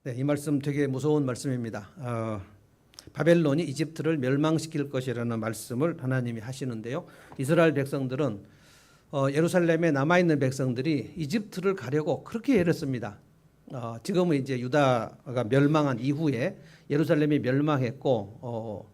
네, 이 말씀 되게 무서운 말씀입니다. 바벨론이 이집트를 멸망시킬 것이라는 말씀을 하나님이 하시는데요. 이스라엘 백성들은 예루살렘에 남아있는 백성들이 이집트를 가려고 그렇게 애렸습니다. 지금은 이제 유다가 멸망한 이후에 예루살렘이 멸망했고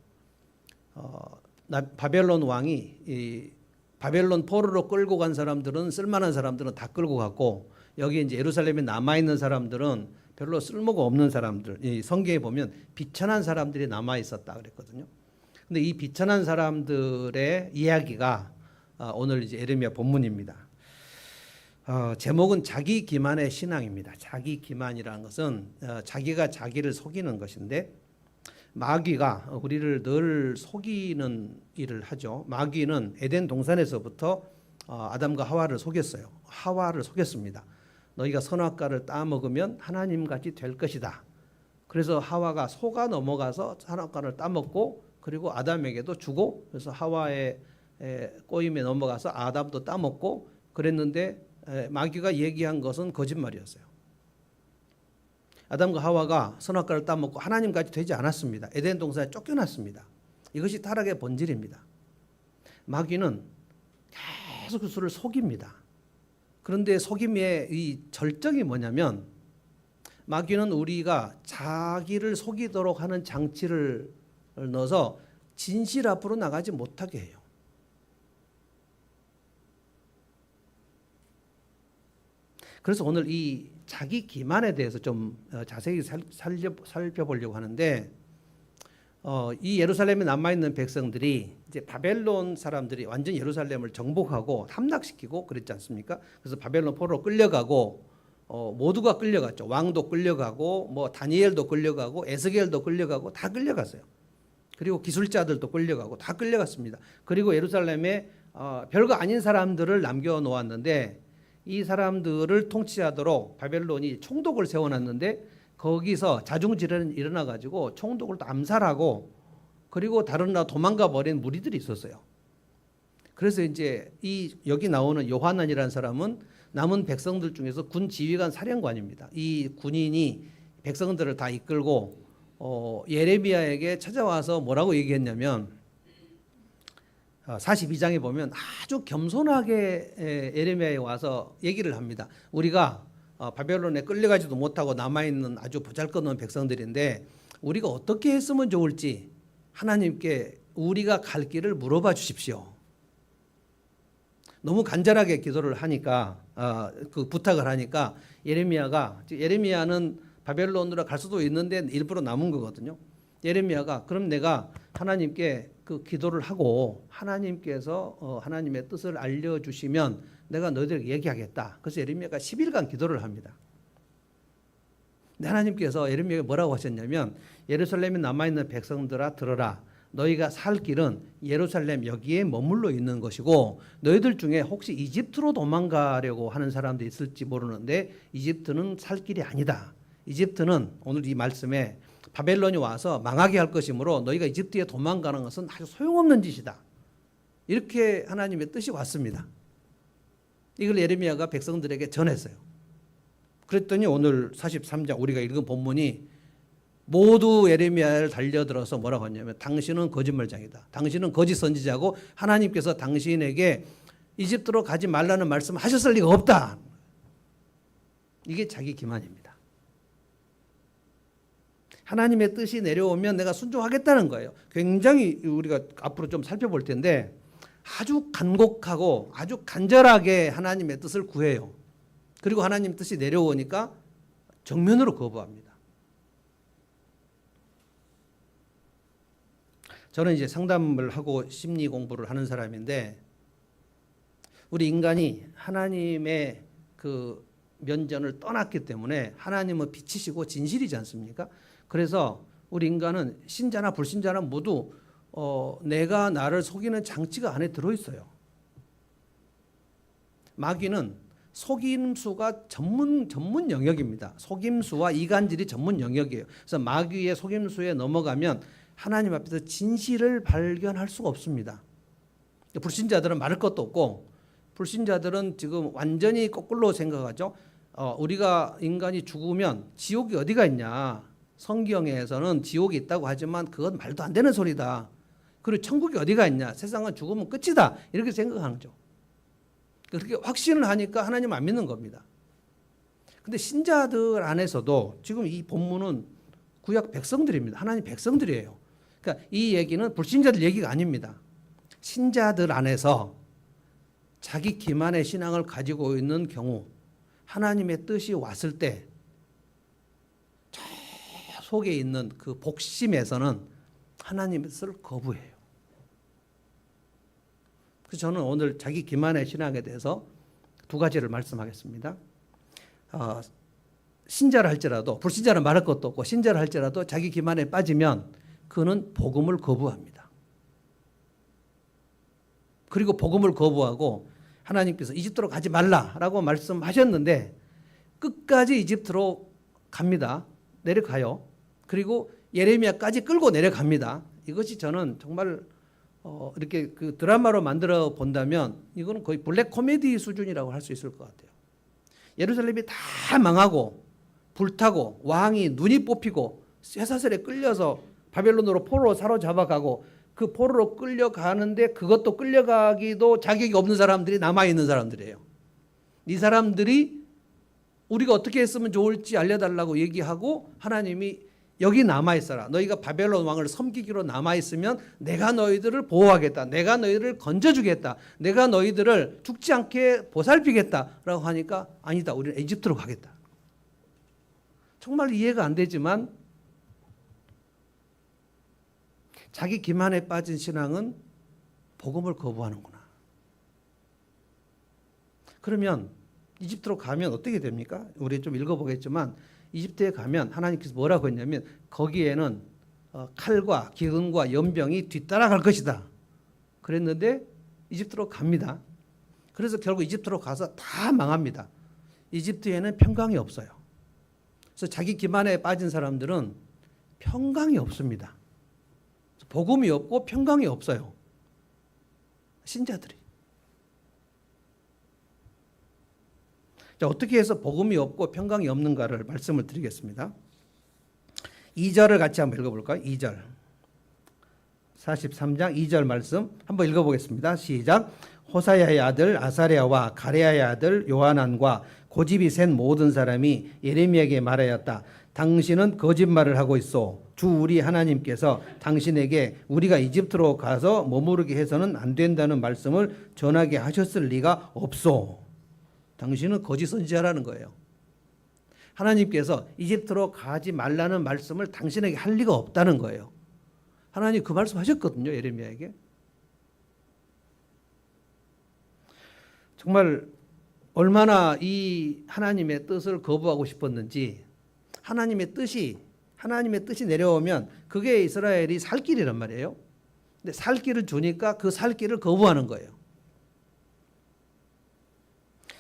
바벨론 왕이 이 바벨론 포로로 끌고 간 사람들은 쓸만한 사람들은 다 끌고 갔고 여기 이제 예루살렘에 남아 있는 사람들은 별로 쓸모가 없는 사람들, 이 성경에 보면 비천한 사람들이 남아 있었다 그랬거든요. 근데 이 비천한 사람들의 이야기가 오늘 이제 예레미야 본문입니다. 제목은 자기 기만의 신앙입니다. 자기 기만이라는 것은 자기가 자기를 속이는 것인데 마귀가 우리를 늘 속이는 일을 하죠. 마귀는 에덴 동산에서부터 아담과 하와를 속였어요. 하와를 속였습니다. 너희가 선악과를 따먹으면 하나님같이 될 것이다. 그래서 하와가 속아 넘어가서 선악과를 따먹고 그리고 아담에게도 주고 그래서 하와의 꼬임에 넘어가서 아담도 따먹고 그랬는데 마귀가 얘기한 것은 거짓말이었어요. 아담과 하와가 선악과를 따먹고 하나님같이 되지 않았습니다. 에덴 동산에 쫓겨났습니다. 이것이 타락의 본질입니다. 마귀는 계속 그들을 속입니다. 그런데 속임의 이 절정이 뭐냐면 마귀는 우리가 자기를 속이도록 하는 장치를 넣어서 진실 앞으로 나가지 못하게 해요. 그래서 오늘 이 자기 기만에 대해서 좀 자세히 살펴보려고 하는데 이 예루살렘에 남아있는 백성들이 이제 바벨론 사람들이 완전 예루살렘을 정복하고 함락시키고 그랬지 않습니까? 그래서 바벨론 포로로 끌려가고 모두가 끌려갔죠. 왕도 끌려가고 뭐 다니엘도 끌려가고 에스겔도 끌려가고 다 끌려갔어요. 그리고 기술자들도 끌려가고 다 끌려갔습니다. 그리고 예루살렘에 별거 아닌 사람들을 남겨놓았는데 이 사람들을 통치하도록 바벨론이 총독을 세워놨는데 거기서 자중질환이 일어나가지고 총독을 또 암살하고 그리고 다른 나라 도망가 버린 무리들이 있었어요. 그래서 이제 여기 나오는 요하난이라는 사람은 남은 백성들 중에서 군 지휘관 사령관입니다. 이 군인이 백성들을 다 이끌고 예레미야에게 찾아와서 뭐라고 얘기했냐면 42장에 보면 아주 겸손하게 예레미야에 와서 얘기를 합니다. 우리가 바벨론에 끌려가지도 못하고 남아있는 아주 보잘것없는 백성들인데 우리가 어떻게 했으면 좋을지 하나님께 우리가 갈 길을 물어봐 주십시오. 너무 간절하게 기도를 하니까 그 부탁을 하니까 예레미야는 바벨론으로 갈 수도 있는데 일부러 남은 거거든요. 예레미야가 그럼 내가 하나님께 그 기도를 하고 하나님께서 하나님의 뜻을 알려주시면 내가 너희들에게 얘기하겠다. 그래서 예레미야가 10일간 기도를 합니다. 근데 하나님께서 예레미야에게 뭐라고 하셨냐면 예루살렘에 남아있는 백성들아 들어라. 너희가 살 길은 예루살렘 여기에 머물러 있는 것이고 너희들 중에 혹시 이집트로 도망가려고 하는 사람도 있을지 모르는데 이집트는 살 길이 아니다. 이집트는 오늘 이 말씀에 바벨론이 와서 망하게 할 것이므로 너희가 이집트에 도망가는 것은 아주 소용없는 짓이다. 이렇게 하나님의 뜻이 왔습니다. 이걸 예레미야가 백성들에게 전했어요. 그랬더니 오늘 43장 우리가 읽은 본문이 모두 예레미야를 달려들어서 뭐라고 하냐면 당신은 거짓말장이다. 당신은 거짓 선지자고 하나님께서 당신에게 이집트로 가지 말라는 말씀을 하셨을 리가 없다. 이게 자기 기만입니다. 하나님의 뜻이 내려오면 내가 순종하겠다는 거예요. 굉장히 우리가 앞으로 좀 살펴볼 텐데 아주 간곡하고 아주 간절하게 하나님의 뜻을 구해요. 그리고 하나님 뜻이 내려오니까 정면으로 거부합니다. 저는 이제 상담을 하고 심리 공부를 하는 사람인데 우리 인간이 하나님의 그 면전을 떠났기 때문에 하나님은 빛이시고 진실이지 않습니까? 그래서 우리 인간은 신자나 불신자나 모두 내가 나를 속이는 장치가 안에 들어있어요. 마귀는 속임수가 전문 영역입니다. 속임수와 이간질이 전문 영역이에요. 그래서 마귀의 속임수에 넘어가면 하나님 앞에서 진실을 발견할 수가 없습니다. 불신자들은 말할 것도 없고 불신자들은 지금 완전히 거꾸로 생각하죠. 우리가 인간이 죽으면 지옥이 어디가 있냐. 성경에서는 지옥이 있다고 하지만 그건 말도 안 되는 소리다. 그리고 천국이 어디가 있냐. 세상은 죽으면 끝이다. 이렇게 생각하는 거죠. 그렇게 확신을 하니까 하나님 안 믿는 겁니다. 근데 신자들 안에서도 지금 이 본문은 구약 백성들입니다. 하나님 백성들이에요. 그러니까 이 얘기는 불신자들 얘기가 아닙니다. 신자들 안에서 자기 기만의 신앙을 가지고 있는 경우 하나님의 뜻이 왔을 때 저 속에 있는 그 복심에서는 하나님의 뜻을 거부해요. 그래서 저는 오늘 자기 기만의 신앙에 대해서 두 가지를 말씀하겠습니다. 신자를 할지라도, 불신자는 말할 것도 없고 신자를 할지라도 자기 기만에 빠지면 그는 복음을 거부합니다. 그리고 복음을 거부하고 하나님께서 이집트로 가지 말라라고 말씀하셨는데 끝까지 이집트로 갑니다. 내려가요. 그리고 예레미야까지 끌고 내려갑니다. 이것이 저는 정말 이렇게 그 드라마로 만들어 본다면 이거는 거의 블랙 코미디 수준이라고 할 수 있을 것 같아요. 예루살렘이 다 망하고 불타고 왕이 눈이 뽑히고 쇠사슬에 끌려서 바벨론으로 포로로 사로잡아가고 그 포로로 끌려가는데 그것도 끌려가기도 자격이 없는 사람들이 남아있는 사람들이에요. 이 사람들이 우리가 어떻게 했으면 좋을지 알려달라고 얘기하고 하나님이 여기 남아있어라. 너희가 바벨론 왕을 섬기기로 남아있으면 내가 너희들을 보호하겠다. 내가 너희들을 건져주겠다. 내가 너희들을 죽지 않게 보살피겠다. 라고 하니까 아니다. 우리는 이집트로 가겠다. 정말 이해가 안 되지만 자기 기만에 빠진 신앙은 복음을 거부하는구나. 그러면 이집트로 가면 어떻게 됩니까? 우리 좀 읽어보겠지만 이집트에 가면 하나님께서 뭐라고 했냐면 거기에는 칼과 기근과 연병이 뒤따라갈 것이다. 그랬는데 이집트로 갑니다. 그래서 결국 이집트로 가서 다 망합니다. 이집트에는 평강이 없어요. 그래서 자기 기만에 빠진 사람들은 평강이 없습니다. 복음이 없고 평강이 없어요. 신자들이. 자, 어떻게 해서 복음이 없고 평강이 없는가를 말씀을 드리겠습니다. 2절을 같이 한번 읽어볼까요? 2절. 43장 2절 말씀 한번 읽어보겠습니다. 시작. 호사야의 아들 아사랴와 가레야의 아들 요하난과 고집이 센 모든 사람이 예레미야에게 말하였다. 당신은 거짓말을 하고 있어. 주 우리 하나님께서 당신에게 우리가 이집트로 가서 머무르게 해서는 안 된다는 말씀을 전하게 하셨을 리가 없소. 당신은 거짓 선지자라는 거예요. 하나님께서 이집트로 가지 말라는 말씀을 당신에게 할 리가 없다는 거예요. 하나님 그 말씀 하셨거든요. 예레미야에게. 정말 얼마나 이 하나님의 뜻을 거부하고 싶었는지 하나님의 뜻이 내려오면 그게 이스라엘이 살 길이란 말이에요. 근데 살 길을 주니까 그 살 길을 거부하는 거예요.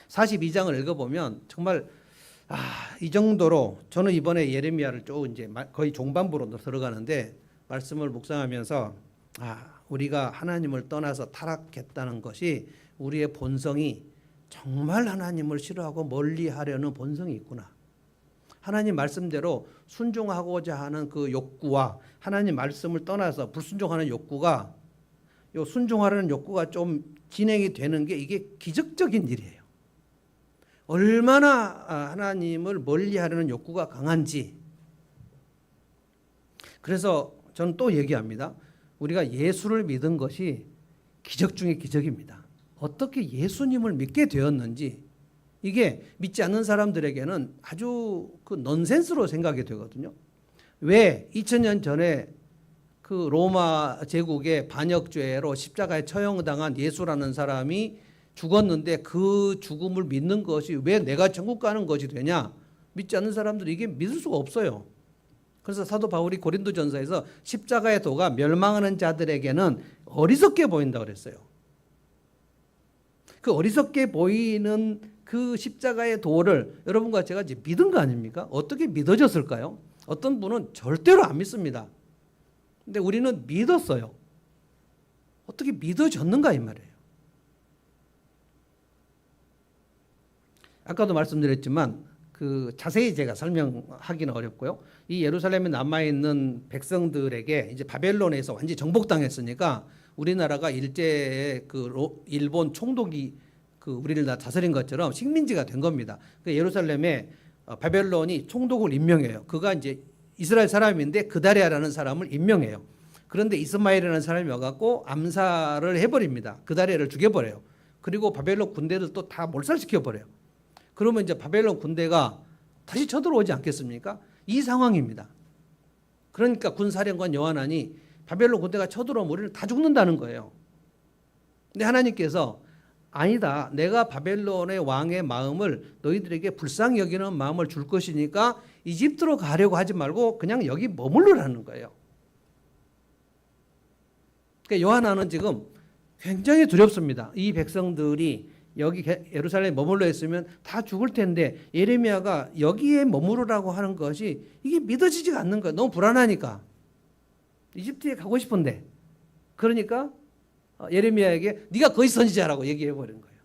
42장을 읽어보면 정말 이 정도로 저는 이번에 예레미야를 쭉 이제 거의 종반부로 들어가는데 말씀을 묵상하면서 우리가 하나님을 떠나서 타락했다는 것이 우리의 본성이 정말 하나님을 싫어하고 멀리하려는 본성이 있구나. 하나님 말씀대로 순종하고자 하는 그 욕구와 하나님 말씀을 떠나서 불순종하는 욕구가 요 순종하려는 욕구가 좀 진행이 되는 게 이게 기적적인 일이에요. 얼마나 하나님을 멀리하려는 욕구가 강한지. 그래서 저는 또 얘기합니다. 우리가 예수를 믿은 것이 기적 중의 기적입니다. 어떻게 예수님을 믿게 되었는지 이게 믿지 않는 사람들에게는 아주 그 넌센스로 생각이 되거든요. 왜 2000년 전에 그 로마 제국의 반역죄로 십자가에 처형당한 예수라는 사람이 죽었는데 그 죽음을 믿는 것이 왜 내가 천국 가는 것이 되냐? 믿지 않는 사람들이 이게 믿을 수가 없어요. 그래서 사도 바울이 고린도전서에서 십자가의 도가 멸망하는 자들에게는 어리석게 보인다고 그랬어요. 그 어리석게 보이는 그 십자가의 도를 여러분과 제가 이제 믿은 거 아닙니까? 어떻게 믿어졌을까요? 어떤 분은 절대로 안 믿습니다. 근데 우리는 믿었어요. 어떻게 믿어졌는가 이 말이에요. 아까도 말씀드렸지만 그 자세히 제가 설명하기는 어렵고요. 이 예루살렘에 남아 있는 백성들에게 이제 바벨론에서 완전히 정복당했으니까 우리나라가 일제의 일본 총독이 우리를 다 다스린 것처럼 식민지가 된 겁니다. 그 예루살렘에 바벨론이 총독을 임명해요. 그가 이제 이스라엘 사람인데 그다리아라는 사람을 임명해요. 그런데 이스마엘이라는 사람이 와갖고 암살을 해버립니다. 그다리아를 죽여버려요. 그리고 바벨론 군대들도 다 몰살시켜버려요. 그러면 이제 바벨론 군대가 다시 쳐들어오지 않겠습니까? 이 상황입니다. 그러니까 군사령관 요하난이 바벨론 군대가 쳐들어오면 우리는 다 죽는다는 거예요. 근데 하나님께서 아니다. 내가 바벨론의 왕의 마음을 너희들에게 불쌍히 여기는 마음을 줄 것이니까 이집트로 가려고 하지 말고 그냥 여기 머물러라는 거예요. 그러니까 요하난은 지금 굉장히 두렵습니다. 이 백성들이 여기 예루살렘에 머물러 있으면 다 죽을 텐데 예레미야가 여기에 머무르라고 하는 것이 이게 믿어지지가 않는 거예요. 너무 불안하니까. 이집트에 가고 싶은데. 그러니까 예레미야에게 네가 거기 선지자라고 얘기해 버린 거예요.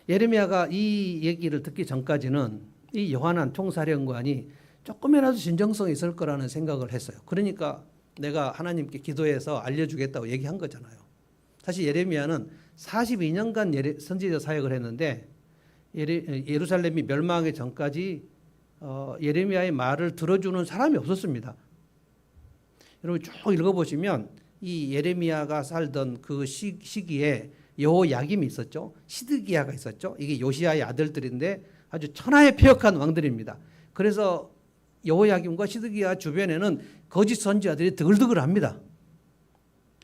예레미야가 이 얘기를 듣기 전까지는 이 요하난 총사령관이 조금이라도 진정성이 있을 거라는 생각을 했어요. 그러니까 내가 하나님께 기도해서 알려주겠다고 얘기한 거잖아요. 사실 예레미야는 42년간 선지자 사역을 했는데 예루살렘이 멸망하기 전까지 예레미야의 말을 들어주는 사람이 없었습니다. 여러분 쭉 읽어보시면 이 예레미야가 살던 그 시기에 여호야김이 있었죠. 시드기야가 있었죠. 이게 요시야의 아들들인데 아주 천하에 폐역한 왕들입니다. 그래서 여호야김과 시드기야 주변에는 거짓 선지자들이 드글드글합니다.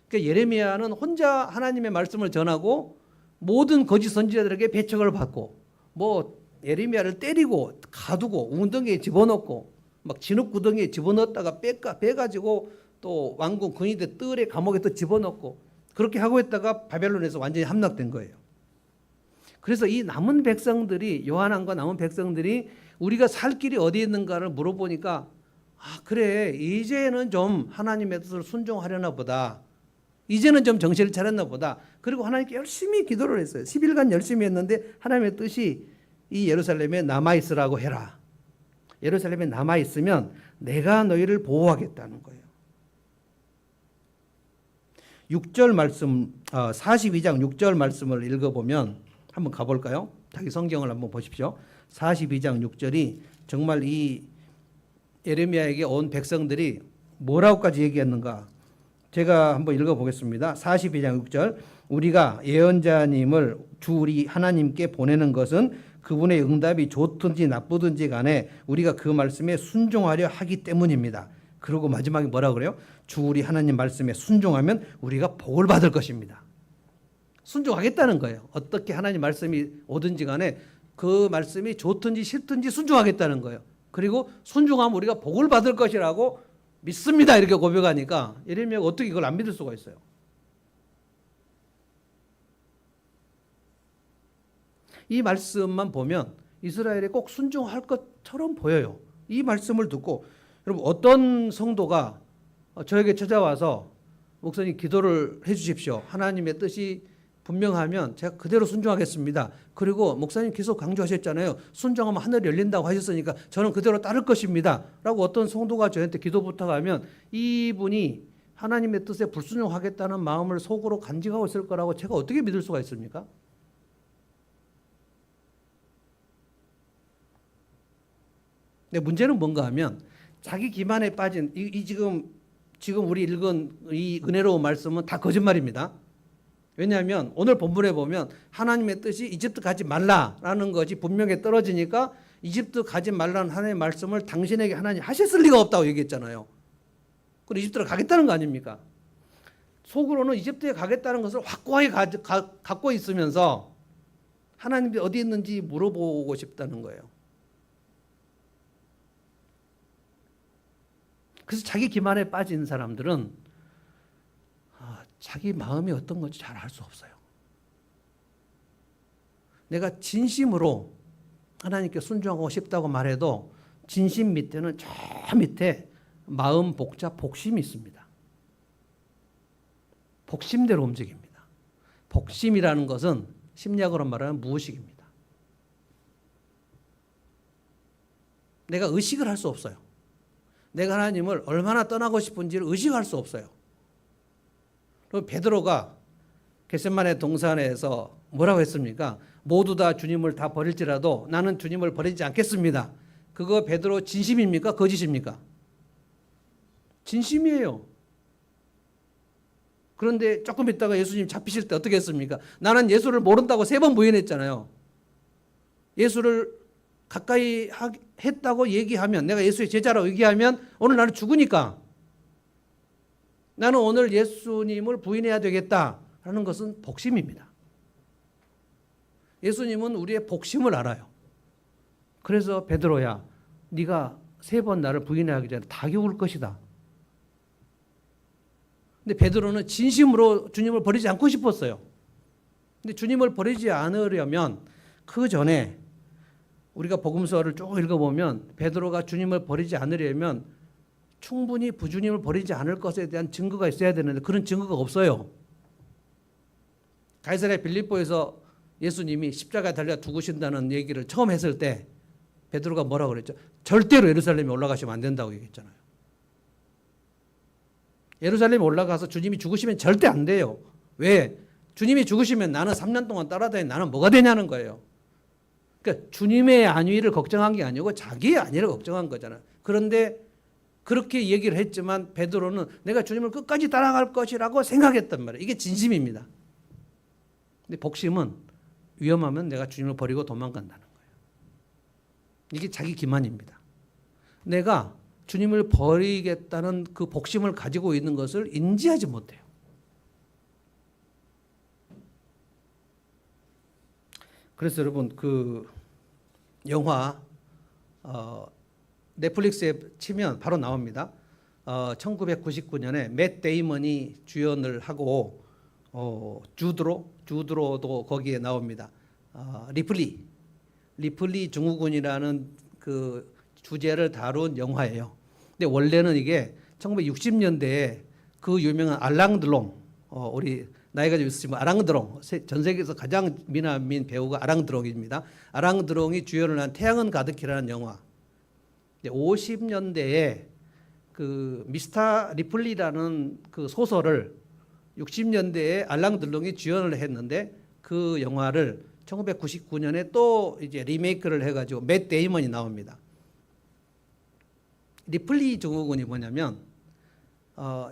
그러니까 예레미야는 혼자 하나님의 말씀을 전하고 모든 거짓 선지자들에게 배척을 받고 뭐 예레미야를 때리고 가두고 웅덩이에 집어넣고 막 진흙 구덩이에 집어넣었다가 빼가지고 또 왕궁 근위대 뜰에 감옥에 또 집어넣고 그렇게 하고 있다가 바벨론에서 완전히 함락된 거예요. 그래서 이 남은 백성들이 요한안과 남은 백성들이 우리가 살 길이 어디 있는가를 물어보니까 그래 이제는 좀 하나님의 뜻을 순종하려나 보다. 이제는 좀 정신을 차렸나 보다. 그리고 하나님께 열심히 기도를 했어요. 10일간 열심히 했는데 하나님의 뜻이 이 예루살렘에 남아있으라고 해라. 예루살렘에 남아있으면 내가 너희를 보호하겠다는 거예요. 6절 말씀 42장 6절 말씀을 읽어보면 한번 가볼까요? 자기 성경을 한번 보십시오. 42장 6절이 정말 이 예레미야에게 온 백성들이 뭐라고까지 얘기했는가. 제가 한번 읽어보겠습니다. 42장 6절 우리가 예언자님을 주 우리 하나님께 보내는 것은 그분의 응답이 좋든지 나쁘든지 간에 우리가 그 말씀에 순종하려 하기 때문입니다. 그리고 마지막에 뭐라 그래요? 주 우리 하나님 말씀에 순종하면 우리가 복을 받을 것입니다. 순종하겠다는 거예요. 어떻게 하나님 말씀이 오든지 간에 그 말씀이 좋든지 싫든지 순종하겠다는 거예요. 그리고 순종하면 우리가 복을 받을 것이라고 믿습니다. 이렇게 고백하니까 예레미야가 어떻게 이걸 안 믿을 수가 있어요. 이 말씀만 보면 이스라엘에 꼭 순종할 것처럼 보여요. 이 말씀을 듣고 여러분 어떤 성도가 저에게 찾아와서 목사님 기도를 해 주십시오. 하나님의 뜻이 분명하면 제가 그대로 순종하겠습니다. 그리고 목사님 계속 강조하셨잖아요. 순종하면 하늘이 열린다고 하셨으니까 저는 그대로 따를 것입니다. 라고 어떤 성도가 저한테 기도 부탁하면 이분이 하나님의 뜻에 불순종하겠다는 마음을 속으로 간직하고 있을 거라고 제가 어떻게 믿을 수가 있습니까? 근데 문제는 뭔가 하면 자기 기만에 빠진 지금 우리 읽은 이 은혜로운 말씀은 다 거짓말입니다. 왜냐하면 오늘 본문에 보면 하나님의 뜻이 이집트 가지 말라라는 것이 분명히 떨어지니까 이집트 가지 말라는 하나님의 말씀을 당신에게 하나님 하셨을 리가 없다고 얘기했잖아요. 그럼 이집트로 가겠다는 거 아닙니까? 속으로는 이집트에 가겠다는 것을 확고하게 갖고 있으면서 하나님이 어디 있는지 물어보고 싶다는 거예요. 그래서 자기 기만에 빠진 사람들은 자기 마음이 어떤 건지 잘 알 수 없어요. 내가 진심으로 하나님께 순종하고 싶다고 말해도 진심 밑에는 저 밑에 마음 복자 복심이 있습니다. 복심대로 움직입니다. 복심이라는 것은 심리학으로 말하면 무의식입니다. 내가 의식을 할 수 없어요. 내가 하나님을 얼마나 떠나고 싶은지를 의식할 수 없어요. 그리고 베드로가 겟세마네 동산에서 뭐라고 했습니까? 모두 다 주님을 다 버릴지라도 나는 주님을 버리지 않겠습니다. 그거 베드로 진심입니까? 거짓입니까? 진심이에요. 그런데 조금 있다가 예수님 잡히실 때 어떻게 했습니까? 나는 예수를 모른다고 3번 부인했잖아요. 예수를 가까이 했다고 얘기하면, 내가 예수의 제자라고 얘기하면 오늘 나는 죽으니까 나는 오늘 예수님을 부인해야 되겠다라는 것은 복심입니다. 예수님은 우리의 복심을 알아요. 그래서 베드로야, 네가 3번 나를 부인하기 전에 다 죽을 것이다. 근데 베드로는 진심으로 주님을 버리지 않고 싶었어요. 근데 주님을 버리지 않으려면 그 전에 우리가 복음서를 쭉 읽어보면 베드로가 주님을 버리지 않으려면 충분히 주님을 버리지 않을 것에 대한 증거가 있어야 되는데 그런 증거가 없어요. 가이사랴 빌립보에서 예수님이 십자가에 달려 죽으신다는 얘기를 처음 했을 때 베드로가 뭐라고 그랬죠? 절대로 예루살렘에 올라가시면 안 된다고 얘기했잖아요. 예루살렘에 올라가서 주님이 죽으시면 절대 안 돼요. 왜? 주님이 죽으시면 나는 3년 동안 따라다니 나는 뭐가 되냐는 거예요. 그러니까 주님의 안위를 걱정한 게 아니고 자기의 안위를 걱정한 거잖아요. 그런데 그렇게 얘기를 했지만 베드로는 내가 주님을 끝까지 따라갈 것이라고 생각했단 말이에요. 이게 진심입니다. 근데 복심은 위험하면 내가 주님을 버리고 도망간다는 거예요. 이게 자기 기만입니다. 내가 주님을 버리겠다는 그 복심을 가지고 있는 것을 인지하지 못해요. 그래서 여러분 그 영화 넷플릭스에 치면 바로 나옵니다. 1999년에 맷 데이먼이 주연을 하고 주드로도 거기에 나옵니다. 리플리 증후군이라는 그 주제를 다룬 영화예요. 근데 원래는 이게 1960년대에 그 유명한 알랑 드롱, 우리 나이가 좀 있으시면 아랑 드롱, 전 세계에서 가장 미남인 배우가 아랑 드롱입니다. 아랑 드롱이 주연을 한 태양은 가득히라는 영화. 50년대에 그 미스터 리플리라는 그 소설을 60년대에 알랑 드롱이 주연을 했는데 그 영화를 1999년에 또 이제 리메이크를 해가지고 맷 데이먼이 나옵니다. 리플리 증후군이 뭐냐면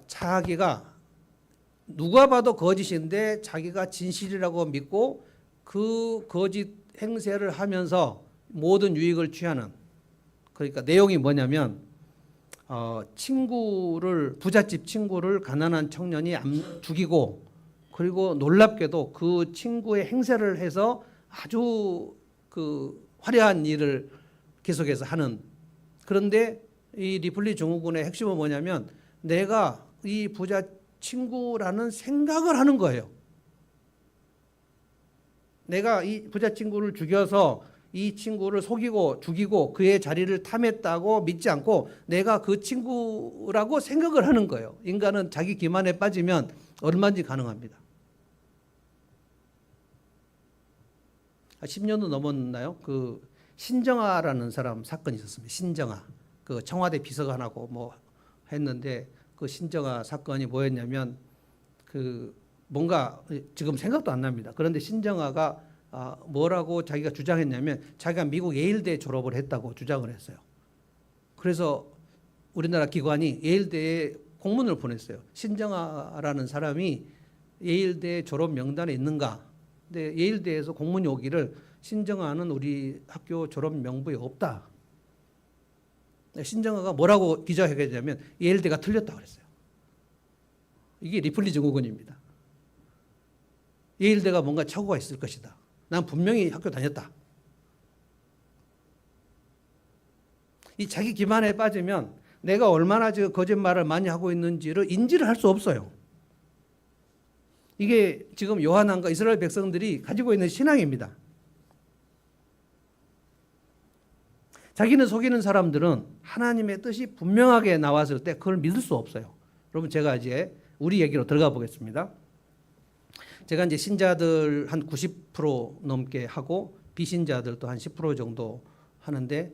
자기가 누가 봐도 거짓인데 자기가 진실이라고 믿고 그 거짓 행세를 하면서 모든 유익을 취하는, 그러니까 내용이 뭐냐면 부잣집 친구를 가난한 청년이 죽이고, 그리고 놀랍게도 그 친구의 행세를 해서 아주 그 화려한 일을 계속해서 하는. 그런데 이 리플리 증후군의 핵심은 뭐냐면 내가 이 부자 친구라는 생각을 하는 거예요. 내가 이 부자 친구를 죽여서 이 친구를 속이고 죽이고 그의 자리를 탐했다고 믿지 않고 내가 그 친구라고 생각을 하는 거예요. 인간은 자기 기만에 빠지면 얼마든지 가능합니다. 10년도 넘었나요? 그 신정아라는 사람 사건이 있었습니다. 신정아. 그 청와대 비서관하고 뭐 했는데 그 신정아 사건이 뭐였냐면 그 뭔가 지금 생각도 안 납니다. 그런데 신정아가 뭐라고 자기가 주장했냐면 자기가 미국 예일대 졸업을 했다고 주장을 했어요. 그래서 우리나라 기관이 예일대에 공문을 보냈어요. 신정아라는 사람이 예일대 졸업 명단에 있는가? 근데 예일대에서 공문이 오기를 신정아는 우리 학교 졸업 명부에 없다. 신정아가 뭐라고 기자회견했냐면 예일대가 틀렸다고 그랬어요. 이게 리플리 증후군입니다. 예일대가 뭔가 착오가 있을 것이다. 난 분명히 학교 다녔다. 이 자기 기만에 빠지면 내가 얼마나 거짓말을 많이 하고 있는지를 인지를 할 수 없어요. 이게 지금 요한왕과 이스라엘 백성들이 가지고 있는 신앙입니다. 자기는 속이는 사람들은 하나님의 뜻이 분명하게 나왔을 때 그걸 믿을 수 없어요. 여러분 제가 이제 우리 얘기로 들어가 보겠습니다. 제가 이제 신자들 한 90% 넘게 하고 비신자들도 한 10% 정도 하는데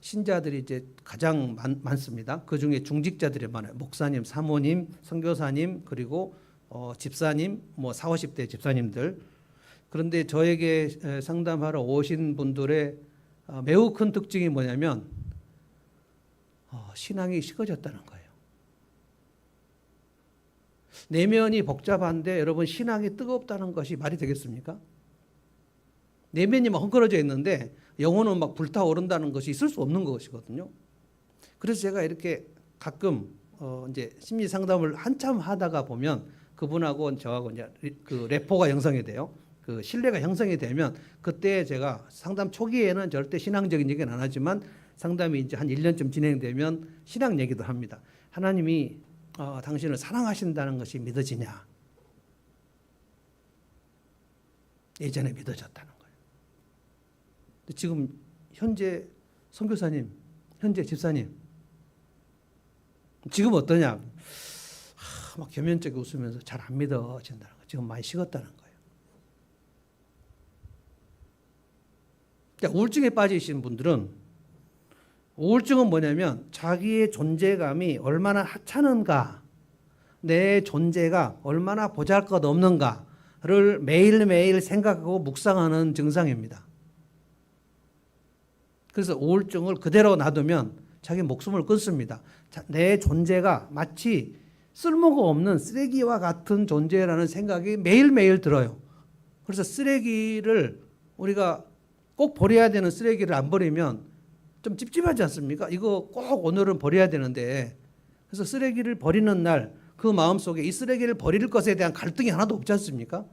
신자들이 이제 가장 많습니다. 그 중에 중직자들이 많아요. 목사님, 사모님, 선교사님, 그리고 집사님, 뭐 40, 50대 집사님들. 그런데 저에게 상담하러 오신 분들의 매우 큰 특징이 뭐냐면 신앙이 식어졌다는 거예요. 내면이 복잡한데 여러분 신앙이 뜨겁다는 것이 말이 되겠습니까? 내면이 막 헝클어져 있는데 영혼은 막 불타오른다는 것이 있을 수 없는 것이거든요. 그래서 제가 이렇게 가끔 이제 심리 상담을 한참 하다가 보면 그분하고 저하고 이제 그 레포가 형성이 돼요. 그 신뢰가 형성이 되면 그때 제가 상담 초기에는 절대 신앙적인 얘기는 안 하지만 상담이 이제 한 1년쯤 진행되면 신앙 얘기도 합니다. 하나님이 당신을 사랑하신다는 것이 믿어지냐? 예전에 믿어졌다는 거예요. 근데 지금 현재 선교사님, 현재 집사님 지금 어떠냐? 막 겸연쩍게 웃으면서 잘 안 믿어진다는 거예요. 지금 많이 식었다는 거예요. 그러니까 우울증에 빠지신 분들은 우울증은 뭐냐면 자기의 존재감이 얼마나 하찮은가, 내 존재가 얼마나 보잘것없는가를 매일매일 생각하고 묵상하는 증상입니다. 그래서 우울증을 그대로 놔두면 자기 목숨을 끊습니다. 내 존재가 마치 쓸모가 없는 쓰레기와 같은 존재라는 생각이 매일매일 들어요. 그래서 쓰레기를 우리가 꼭 버려야 되는 쓰레기를 안 버리면 좀 찝찝하지 않습니까? 이거 꼭 오늘은 버려야 되는데, 그래서 쓰레기를 버리는 날 그 마음속에 이 쓰레기를 버릴 것에 대한 갈등이 하나도 없지 않습니까?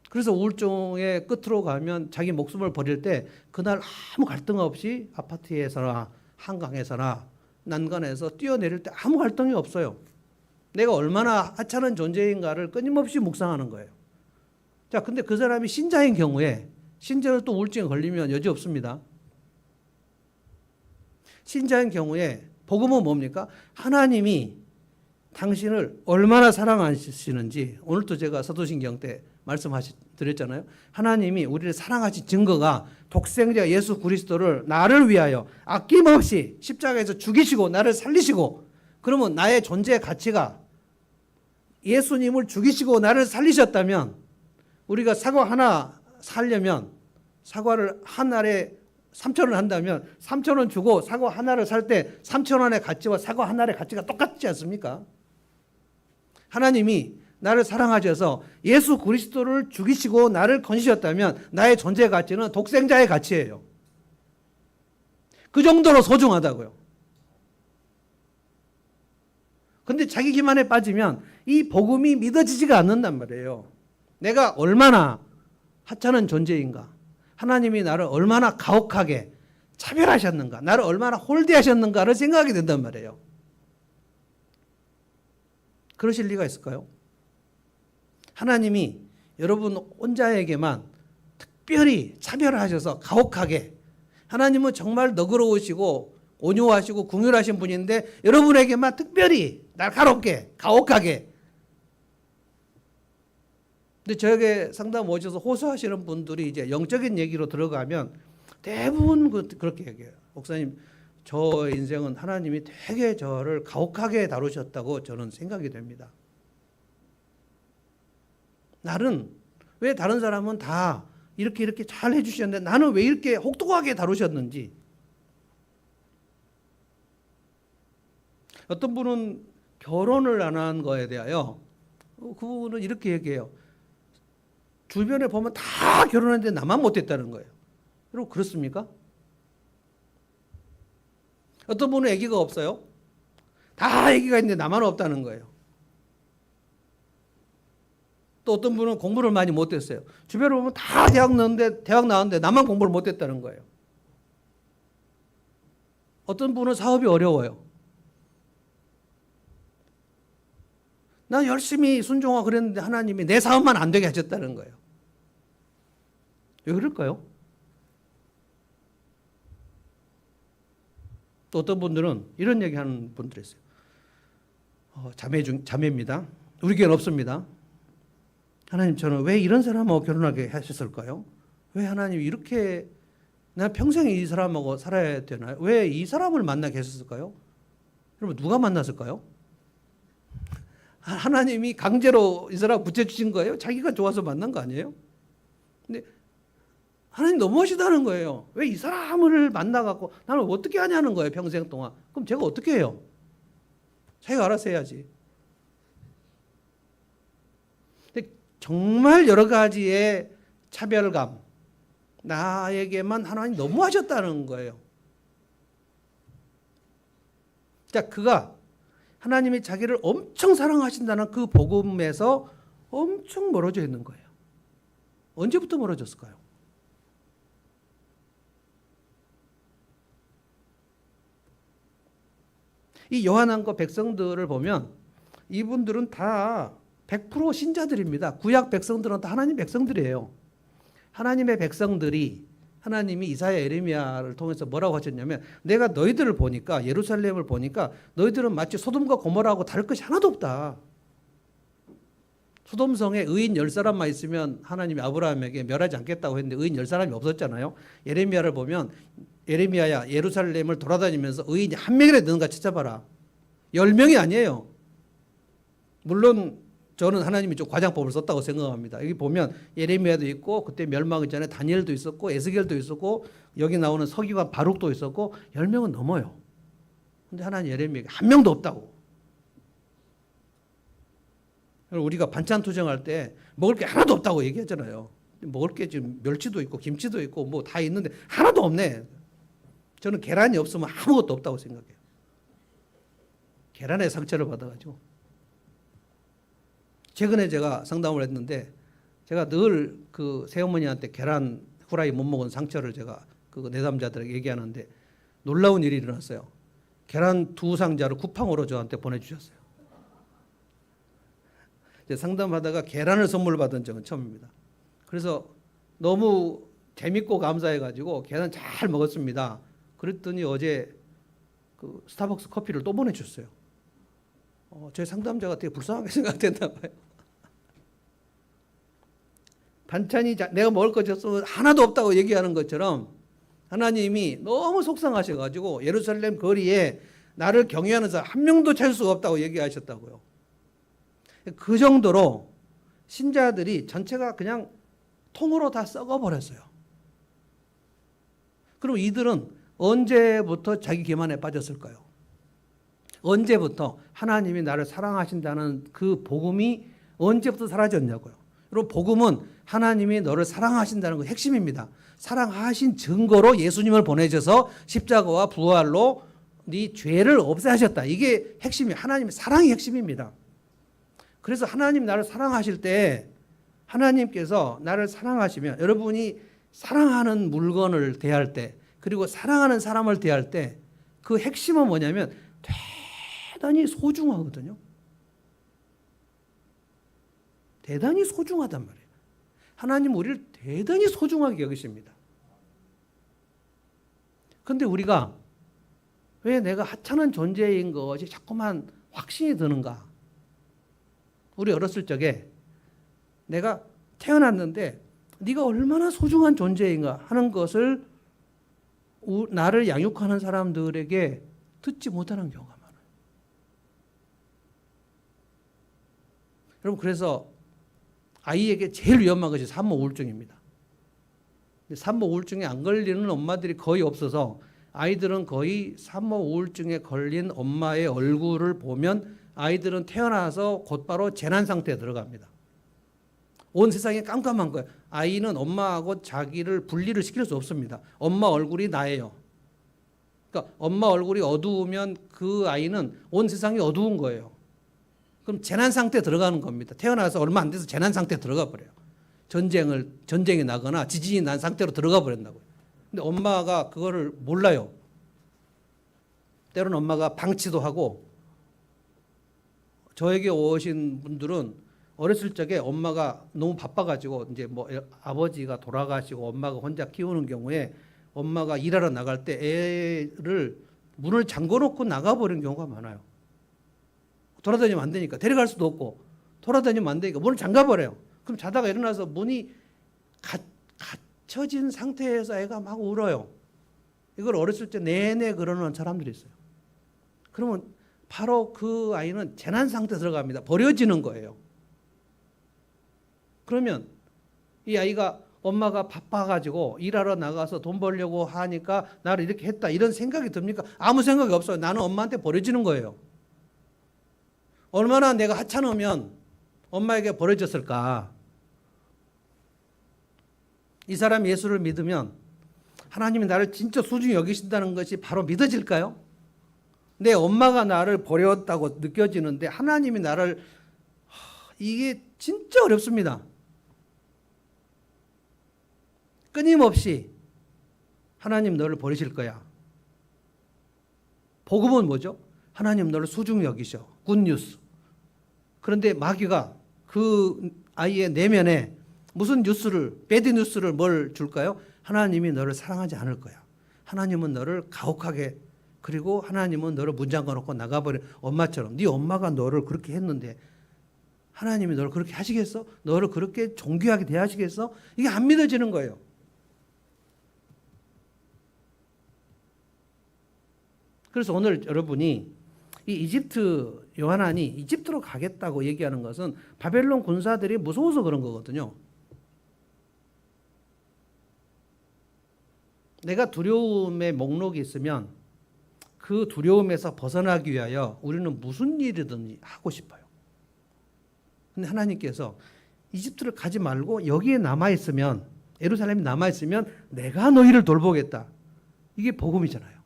그래서 우울증의 끝으로 가면 자기 목숨을 버릴 때 그날 아무 갈등 없이 아파트에서나 한강에서나 난간에서 뛰어내릴 때 아무 갈등이 없어요. 내가 얼마나 하찮은 존재인가를 끊임없이 묵상하는 거예요. 자, 근데 그 사람이 신자인 경우에, 신자는 또 우울증에 걸리면 여지 없습니다. 신자인 경우에 복음은 뭡니까? 하나님이 당신을 얼마나 사랑하시는지, 오늘도 제가 사도신경 때 말씀드렸잖아요. 하나님이 우리를 사랑하신 증거가 독생자 예수 그리스도를 나를 위하여 아낌없이 십자가에서 죽이시고 나를 살리시고, 그러면 나의 존재의 가치가 예수님을 죽이시고 나를 살리셨다면, 우리가 사과 하나 살려면 사과를 한 알에 3,000원 한다면 3,000원 주고 사과 하나를 살 때 3,000원의 가치와 사과 한 알의 가치가 똑같지 않습니까? 하나님이 나를 사랑하셔서 예수 그리스도를 죽이시고 나를 건지셨다면 나의 존재 가치는 독생자의 가치예요. 그 정도로 소중하다고요. 근데 자기 기만에 빠지면 이 복음이 믿어지지가 않는단 말이에요. 내가 얼마나 하찮은 존재인가, 하나님이 나를 얼마나 가혹하게 차별하셨는가, 나를 얼마나 홀대하셨는가를 생각하게 된단 말이에요. 그러실 리가 있을까요? 하나님이 여러분 혼자에게만 특별히 차별하셔서 가혹하게, 하나님은 정말 너그러우시고 온유하시고 긍휼하신 분인데 여러분에게만 특별히 날카롭게 가혹하게. 근데 저에게 상담 오셔서 호소하시는 분들이 이제 영적인 얘기로 들어가면 대부분 그렇게 얘기해요. 목사님, 저 인생은 하나님이 되게 저를 가혹하게 다루셨다고 저는 생각이 됩니다. 나는 왜 다른 사람은 다 이렇게 잘 해주셨는데 나는 왜 이렇게 혹독하게 다루셨는지. 어떤 분은 결혼을 안 한 거에 대하여 그분은 이렇게 얘기해요. 주변에 보면 다 결혼했는데 나만 못했다는 거예요. 여러분 그렇습니까? 어떤 분은 아기가 없어요. 다 아기가 있는데 나만 없다는 거예요. 또 어떤 분은 공부를 많이 못했어요. 주변에 보면 다 대학 나왔는데 나만 공부를 못했다는 거예요. 어떤 분은 사업이 어려워요. 나 열심히 순종하고 그랬는데 하나님이 내 사업만 안 되게 하셨다는 거예요. 왜 그럴까요? 또 어떤 분들은 이런 얘기하는 분들이 있어요. 자매입니다. 우리 교회는 없습니다. 하나님, 저는 왜 이런 사람하고 결혼하게 하셨을까요? 왜 하나님 이렇게 난 평생 이 사람하고 살아야 되나요? 왜 이 사람을 만나게 하셨을까요? 여러분, 누가 만났을까요? 하나님이 강제로 이 사람 붙여주신 거예요? 자기가 좋아서 만난 거 아니에요? 근데 하나님 너무하시다는 거예요. 왜 이 사람을 만나갖고 나는 어떻게 하냐는 거예요, 평생 동안. 그럼 제가 어떻게 해요? 자기가 알아서 해야지. 근데 정말 여러 가지의 차별감, 나에게만 하나님 너무하셨다는 거예요. 자, 그가 하나님이 자기를 엄청 사랑하신다는 그 복음에서 엄청 멀어져 있는 거예요. 언제부터 멀어졌을까요? 이 요한왕과 백성들을 보면 이분들은 다 100% 신자들입니다. 구약 백성들은 다 하나님 백성들이에요. 하나님의 백성들이 하나님이 이사야 에레미야를 통해서 뭐라고 하셨냐면 내가 너희들을 보니까 예루살렘을 보니까 너희들은 마치 소돔과 고모라하고 다를 것이 하나도 없다. 소돔성에 의인 10사람만 있으면 하나님이 아브라함에게 멸하지 않겠다고 했는데 의인 10사람이 없었잖아요. 에레미야를 보면 에레미야야 예루살렘을 돌아다니면서 의인이 한 명이라도 있는가 찾아봐라. 10명이 아니에요. 물론 저는 하나님이 좀 과장법을 썼다고 생각합니다. 여기 보면 예레미야도 있고 그때 멸망 전에 다니엘도 있었고 에스겔도 있었고 여기 나오는 서기관 바룩도 있었고 10명은 넘어요. 근데 하나님 예레미야에게 한 명도 없다고. 우리가 반찬 투정할 때 먹을 게 하나도 없다고 얘기하잖아요. 먹을 게 지금 멸치도 있고 김치도 있고 뭐 다 있는데 하나도 없네. 저는 계란이 없으면 아무것도 없다고 생각해요. 계란에 상처를 받아가지고. 최근에 제가 상담을 했는데 제가 늘 그 새어머니한테 계란 후라이 못 먹은 상처를 제가 그 내담자들에게 얘기하는데 놀라운 일이 일어났어요. 계란 2상자를 쿠팡으로 저한테 보내주셨어요. 상담하다가 계란을 선물 받은 적은 처음입니다. 그래서 너무 재밌고 감사해가지고 계란 잘 먹었습니다. 그랬더니 어제 그 스타벅스 커피를 또 보내주셨어요. 저희 상담자가 되게 불쌍하게 생각됐나 봐요. 반찬이 내가 먹을 것이 없으면 하나도 없다고 얘기하는 것처럼 하나님이 너무 속상하셔가지고 예루살렘 거리에 나를 경외하는 사람 한 명도 찾을 수가 없다고 얘기하셨다고요. 그 정도로 신자들이 전체가 그냥 통으로 다 썩어버렸어요. 그럼 이들은 언제부터 자기 기만에 빠졌을까요? 언제부터 하나님이 나를 사랑하신다는 그 복음이 언제부터 사라졌냐고요. 여러분, 복음은 하나님이 너를 사랑하신다는 그 핵심입니다. 사랑하신 증거로 예수님을 보내셔서 십자가와 부활로 네 죄를 없애하셨다. 이게 핵심이 하나님의 사랑이 핵심입니다. 그래서 하나님 나를 사랑하실 때 하나님께서 나를 사랑하시면 여러분이 사랑하는 물건을 대할 때 그리고 사랑하는 사람을 대할 때 그 핵심은 뭐냐면 대단히 소중하거든요. 대단히 소중하단 말이에요. 하나님 우리를 대단히 소중하게 여기십니다. 그런데 우리가 왜 내가 하찮은 존재인 것이 자꾸만 확신이 드는가? 우리 어렸을 적에 내가 태어났는데 네가 얼마나 소중한 존재인가 하는 것을 나를 양육하는 사람들에게 듣지 못하는 경우가 많아요. 여러분, 그래서 아이에게 제일 위험한 것이 산모 우울증입니다. 산모 우울증에 안 걸리는 엄마들이 거의 없어서 아이들은 거의 산모 우울증에 걸린 엄마의 얼굴을 보면 아이들은 태어나서 곧바로 재난 상태에 들어갑니다. 온 세상이 깜깜한 거예요. 아이는 엄마하고 자기를 분리를 시킬 수 없습니다. 엄마 얼굴이 나예요. 그러니까 엄마 얼굴이 어두우면 그 아이는 온 세상이 어두운 거예요. 그럼 재난 상태에 들어가는 겁니다. 태어나서 얼마 안 돼서 재난 상태에 들어가 버려요. 전쟁이 나거나 지진이 난 상태로 들어가 버린다고요. 근데 엄마가 그거를 몰라요. 때로는 엄마가 방치도 하고, 저에게 오신 분들은 어렸을 적에 엄마가 너무 바빠가지고 이제 뭐 아버지가 돌아가시고 엄마가 혼자 키우는 경우에 엄마가 일하러 나갈 때 애를 문을 잠궈놓고 나가버리는 경우가 많아요. 돌아다니면 안 되니까 데려갈 수도 없고 돌아다니면 안 되니까 문을 잠가버려요. 그럼 자다가 일어나서 문이 갇혀진 상태에서 애가 막 울어요. 이걸 어렸을 때 내내 그러는 사람들이 있어요. 그러면 바로 그 아이는 재난 상태에 들어갑니다. 버려지는 거예요. 그러면 이 아이가 엄마가 바빠가지고 일하러 나가서 돈 벌려고 하니까 나를 이렇게 했다 이런 생각이 듭니까? 아무 생각이 없어요. 나는 엄마한테 버려지는 거예요. 얼마나 내가 하찮으면 엄마에게 버려졌을까? 이 사람이 예수를 믿으면 하나님이 나를 진짜 소중히 여기신다는 것이 바로 믿어질까요? 내 엄마가 나를 버렸다고 느껴지는데 하나님이 나를, 이게 진짜 어렵습니다. 끊임없이 하나님 너를 버리실 거야. 복음은 뭐죠? 하나님 너를 소중히 여기셔. 굿뉴스. 그런데 마귀가 그 아이의 내면에 무슨 뉴스를, 배드 뉴스를 뭘 줄까요? 하나님이 너를 사랑하지 않을 거야. 하나님은 너를 가혹하게, 그리고 하나님은 너를 문 잠가놓고 나가버린 엄마처럼. 네 엄마가 너를 그렇게 했는데 하나님이 너를 그렇게 하시겠어? 너를 그렇게 존귀하게 대하시겠어? 이게 안 믿어지는 거예요. 그래서 오늘 여러분이 이 이집트 요한안이 이집트로 가겠다고 얘기하는 것은 바벨론 군사들이 무서워서 그런 거거든요. 내가 두려움의 목록이 있으면 그 두려움에서 벗어나기 위하여 우리는 무슨 일이든 하고 싶어요. 근데 하나님께서 이집트를 가지 말고 여기에 남아있으면, 예루살렘에 남아있으면 내가 너희를 돌보겠다. 이게 복음이잖아요.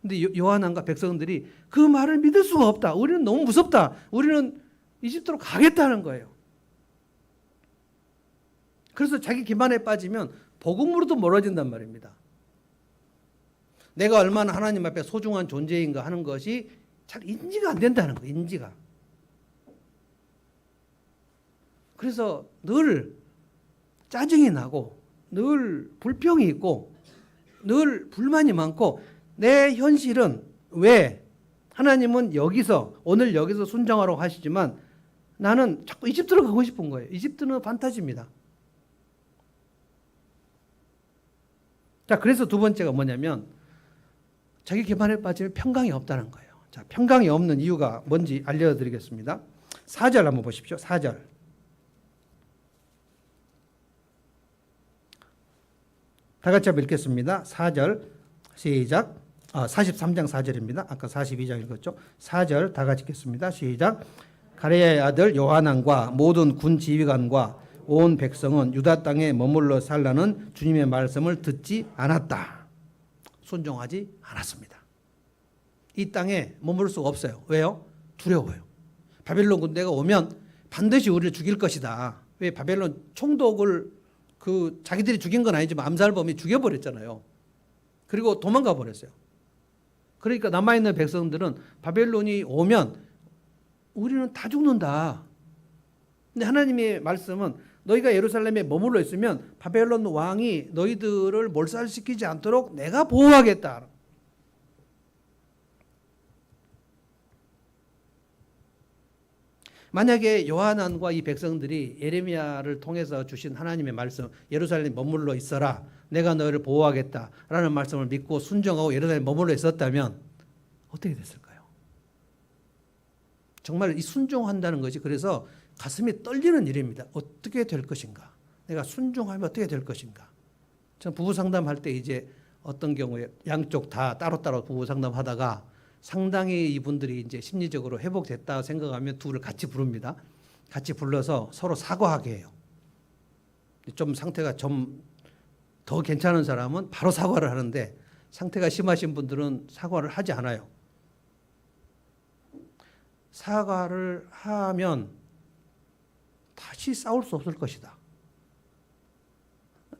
근데 요한왕과 백성들이 그 말을 믿을 수가 없다. 우리는 너무 무섭다. 우리는 이집트로 가겠다는 거예요. 그래서 자기 기만에 빠지면 복음으로도 멀어진단 말입니다. 내가 얼마나 하나님 앞에 소중한 존재인가 하는 것이 잘 인지가 안 된다는 거예요. 인지가. 그래서 늘 짜증이 나고 늘 불평이 있고 늘 불만이 많고, 내 현실은 왜 하나님은 여기서, 오늘 여기서 순종하라고 하시지만 나는 자꾸 이집트로 가고 싶은 거예요. 이집트는 판타지입니다. 자, 그래서 두 번째가 뭐냐면 자기 기만에 빠지면 평강이 없다는 거예요. 자, 평강이 없는 이유가 뭔지 알려드리겠습니다. 4절 한번 보십시오. 4절. 다 같이 한번 읽겠습니다. 4절 시작. 43장 4절입니다. 아까 42장 읽었죠. 4절 다 같이 읽겠습니다. 시작. 가레야의 아들 요하난과 모든 군 지휘관과 온 백성은 유다 땅에 머물러 살라는 주님의 말씀을 듣지 않았다. 순종하지 않았습니다. 이 땅에 머물 수가 없어요. 왜요? 두려워요. 바벨론 군대가 오면 반드시 우리를 죽일 것이다. 왜? 바벨론 총독을 자기들이 죽인 건 아니지만 암살범이 죽여버렸잖아요. 그리고 도망가 버렸어요. 그러니까 남아있는 백성들은 바벨론이 오면 우리는 다 죽는다. 근데 하나님의 말씀은 너희가 예루살렘에 머물러 있으면 바벨론 왕이 너희들을 몰살시키지 않도록 내가 보호하겠다. 만약에 요하난과 이 백성들이 예레미야를 통해서 주신 하나님의 말씀, 예루살렘에 머물러 있어라, 내가 너희를 보호하겠다라는 말씀을 믿고 순종하고 예루살렘에 머물러 있었다면 어떻게 됐을까요? 정말 이 순종한다는 것이 그래서 가슴이 떨리는 일입니다. 어떻게 될 것인가? 내가 순종하면 어떻게 될 것인가? 전 부부 상담할 때 이제 어떤 경우에 양쪽 다 따로따로 부부 상담하다가 상당히 이분들이 이제 심리적으로 회복됐다 생각하면 둘을 같이 부릅니다. 같이 불러서 서로 사과하게 해요. 좀 상태가 좀 더 괜찮은 사람은 바로 사과를 하는데 상태가 심하신 분들은 사과를 하지 않아요. 사과를 하면 다시 싸울 수 없을 것이다.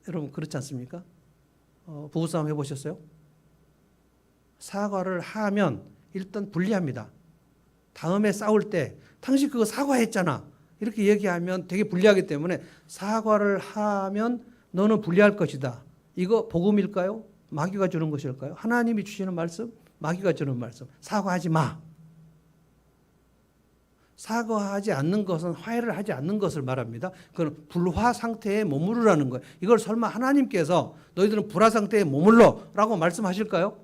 여러분 그렇지 않습니까? 부부싸움 해보셨어요? 사과를 하면 일단 불리합니다. 다음에 싸울 때 당신 그거 사과했잖아 이렇게 얘기하면 되게 불리하기 때문에 사과를 하면 너는 불리할 것이다. 이거 복음일까요? 마귀가 주는 것일까요? 하나님이 주시는 말씀? 마귀가 주는 말씀. 사과하지 마. 사과하지 않는 것은 화해를 하지 않는 것을 말합니다. 그건 불화 상태에 머무르라는 거예요. 이걸 설마 하나님께서 너희들은 불화 상태에 머물러라고 말씀하실까요?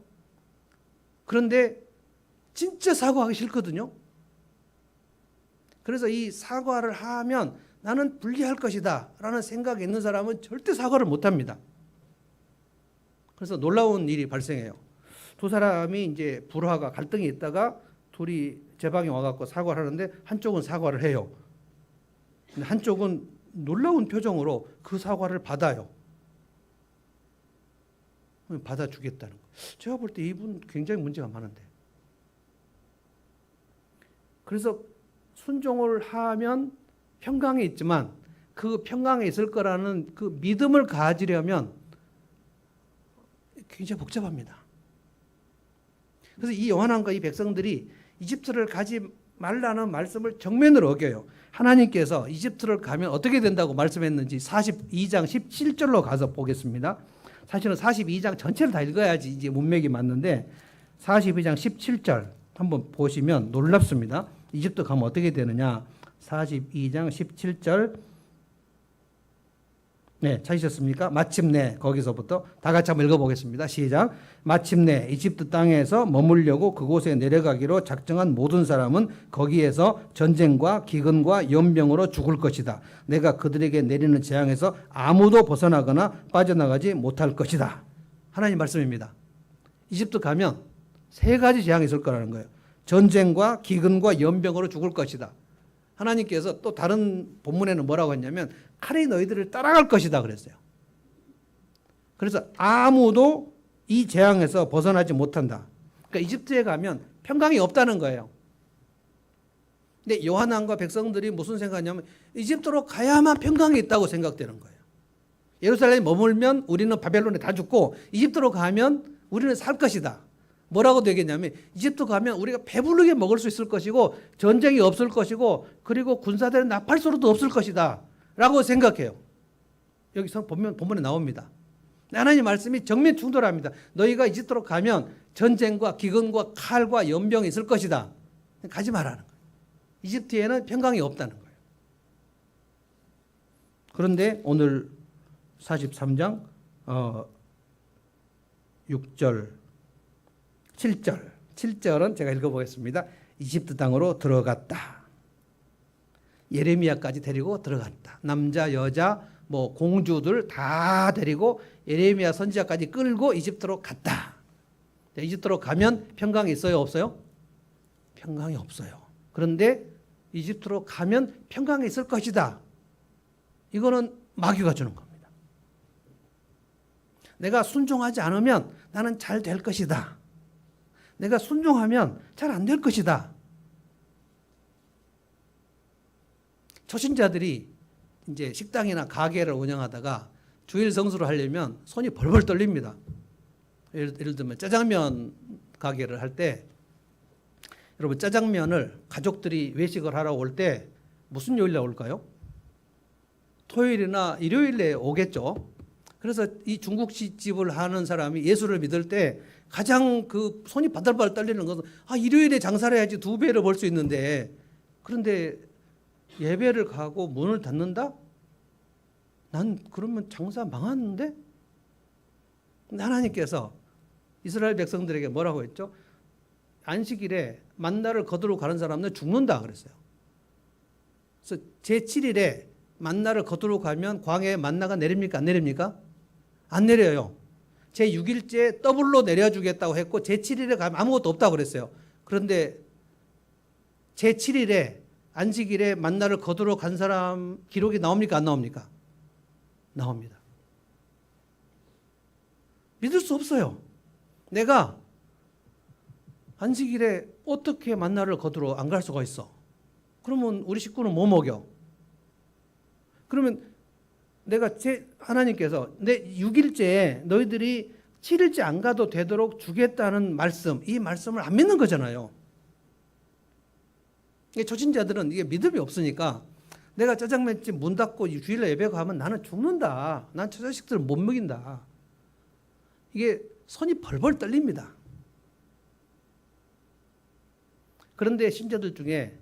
그런데 진짜 사과하기 싫거든요. 그래서 이 사과를 하면 나는 불리할 것이다 라는 생각이 있는 사람은 절대 사과를 못합니다. 그래서 놀라운 일이 발생해요. 두 사람이 이제 불화가 갈등이 있다가 둘이 제 방에 와갖고 사과를 하는데 한쪽은 사과를 해요. 근데 한쪽은 놀라운 표정으로 그 사과를 받아요. 받아주겠다는 거예요. 제가 볼 때 이분 굉장히 문제가 많은데. 그래서 순종을 하면 평강이 있지만 그 평강에 있을 거라는 그 믿음을 가지려면 굉장히 복잡합니다. 그래서 이 요한왕과 이 백성들이 이집트를 가지 말라는 말씀을 정면으로 어겨요. 하나님께서 이집트를 가면 어떻게 된다고 말씀했는지 42장 17절로 가서 보겠습니다. 사실은 42장 전체를 다 읽어야지 이제 문맥이 맞는데 42장 17절 한번 보시면 놀랍습니다. 이집트 가면 어떻게 되느냐. 42장 17절. 네, 찾으셨습니까? 마침내 거기서부터 다 같이 한번 읽어보겠습니다. 시작. 마침내 이집트 땅에서 머물려고 그곳에 내려가기로 작정한 모든 사람은 거기에서 전쟁과 기근과 연병으로 죽을 것이다. 내가 그들에게 내리는 재앙에서 아무도 벗어나거나 빠져나가지 못할 것이다. 하나님 말씀입니다. 이집트 가면 세 가지 재앙이 있을 거라는 거예요. 전쟁과 기근과 연병으로 죽을 것이다. 하나님께서 또 다른 본문에는 뭐라고 했냐면 칼이 너희들을 따라갈 것이다 그랬어요. 그래서 아무도 이 재앙에서 벗어나지 못한다. 그러니까 이집트에 가면 평강이 없다는 거예요. 근데 요한왕과 백성들이 무슨 생각하냐면 이집트로 가야만 평강이 있다고 생각되는 거예요. 예루살렘에 머물면 우리는 바벨론에 다 죽고 이집트로 가면 우리는 살 것이다. 뭐라고 되겠냐면 이집트 가면 우리가 배부르게 먹을 수 있을 것이고 전쟁이 없을 것이고 그리고 군사들의 나팔소리도 없을 것이다 라고 생각해요. 여기서 본문에 나옵니다. 하나님 말씀이 정면 충돌합니다. 너희가 이집트로 가면 전쟁과 기근과 칼과 연병이 있을 것이다. 가지 말라는 거예요. 이집트에는 평강이 없다는 거예요. 그런데 오늘 43장 6절 7절은 제가 읽어보겠습니다. 이집트 땅으로 들어갔다. 예레미야까지 데리고 들어갔다. 남자 여자 뭐 공주들 다 데리고 예레미야 선지자까지 끌고 이집트로 갔다. 이집트로 가면 평강이 있어요 없어요? 평강이 없어요. 그런데 이집트로 가면 평강이 있을 것이다. 이거는 마귀가 주는 겁니다. 내가 순종하지 않으면 나는 잘 될 것이다. 내가 순종하면 잘 안 될 것이다. 초신자들이 이제 식당이나 가게를 운영하다가 주일 성수를 하려면 손이 벌벌 떨립니다. 예를 들면 짜장면 가게를 할 때 여러분 짜장면을 가족들이 외식을 하러 올 때 무슨 요일에 올까요? 토요일이나 일요일에 오겠죠. 그래서 이 중국집을 하는 사람이 예수를 믿을 때 가장 그 손이 바들바들 떨리는 것은 일요일에 장사를 해야지 두 배를 벌 수 있는데 그런데 예배를 가고 문을 닫는다? 난 그러면 장사 망하는데? 근데 하나님께서 이스라엘 백성들에게 뭐라고 했죠? 안식일에 만나를 거두러 가는 사람은 죽는다 그랬어요. 그래서 제7일에 만나를 거두러 가면 광야에 만나가 내립니까? 안 내립니까? 안 내려요. 제6일째 더블로 내려주겠다고 했고 제7일에 가면 아무것도 없다고 그랬어요. 그런데 제7일에 안식일에 만나를 거두러 간 사람 기록이 나옵니까? 안 나옵니까? 나옵니다. 믿을 수 없어요. 내가 안식일에 어떻게 만나를 거두러 안 갈 수가 있어? 그러면 우리 식구는 뭐 먹여? 그러면 내가 하나님께서 내 6일째에 너희들이 7일째 안 가도 되도록 주겠다는 말씀, 이 말씀을 안 믿는 거잖아요. 초신자들은 이게 믿음이 없으니까 내가 짜장면집 문 닫고 주일날 예배 가면 나는 죽는다. 난 저 자식들을 못 먹인다. 이게 손이 벌벌 떨립니다. 그런데 신자들 중에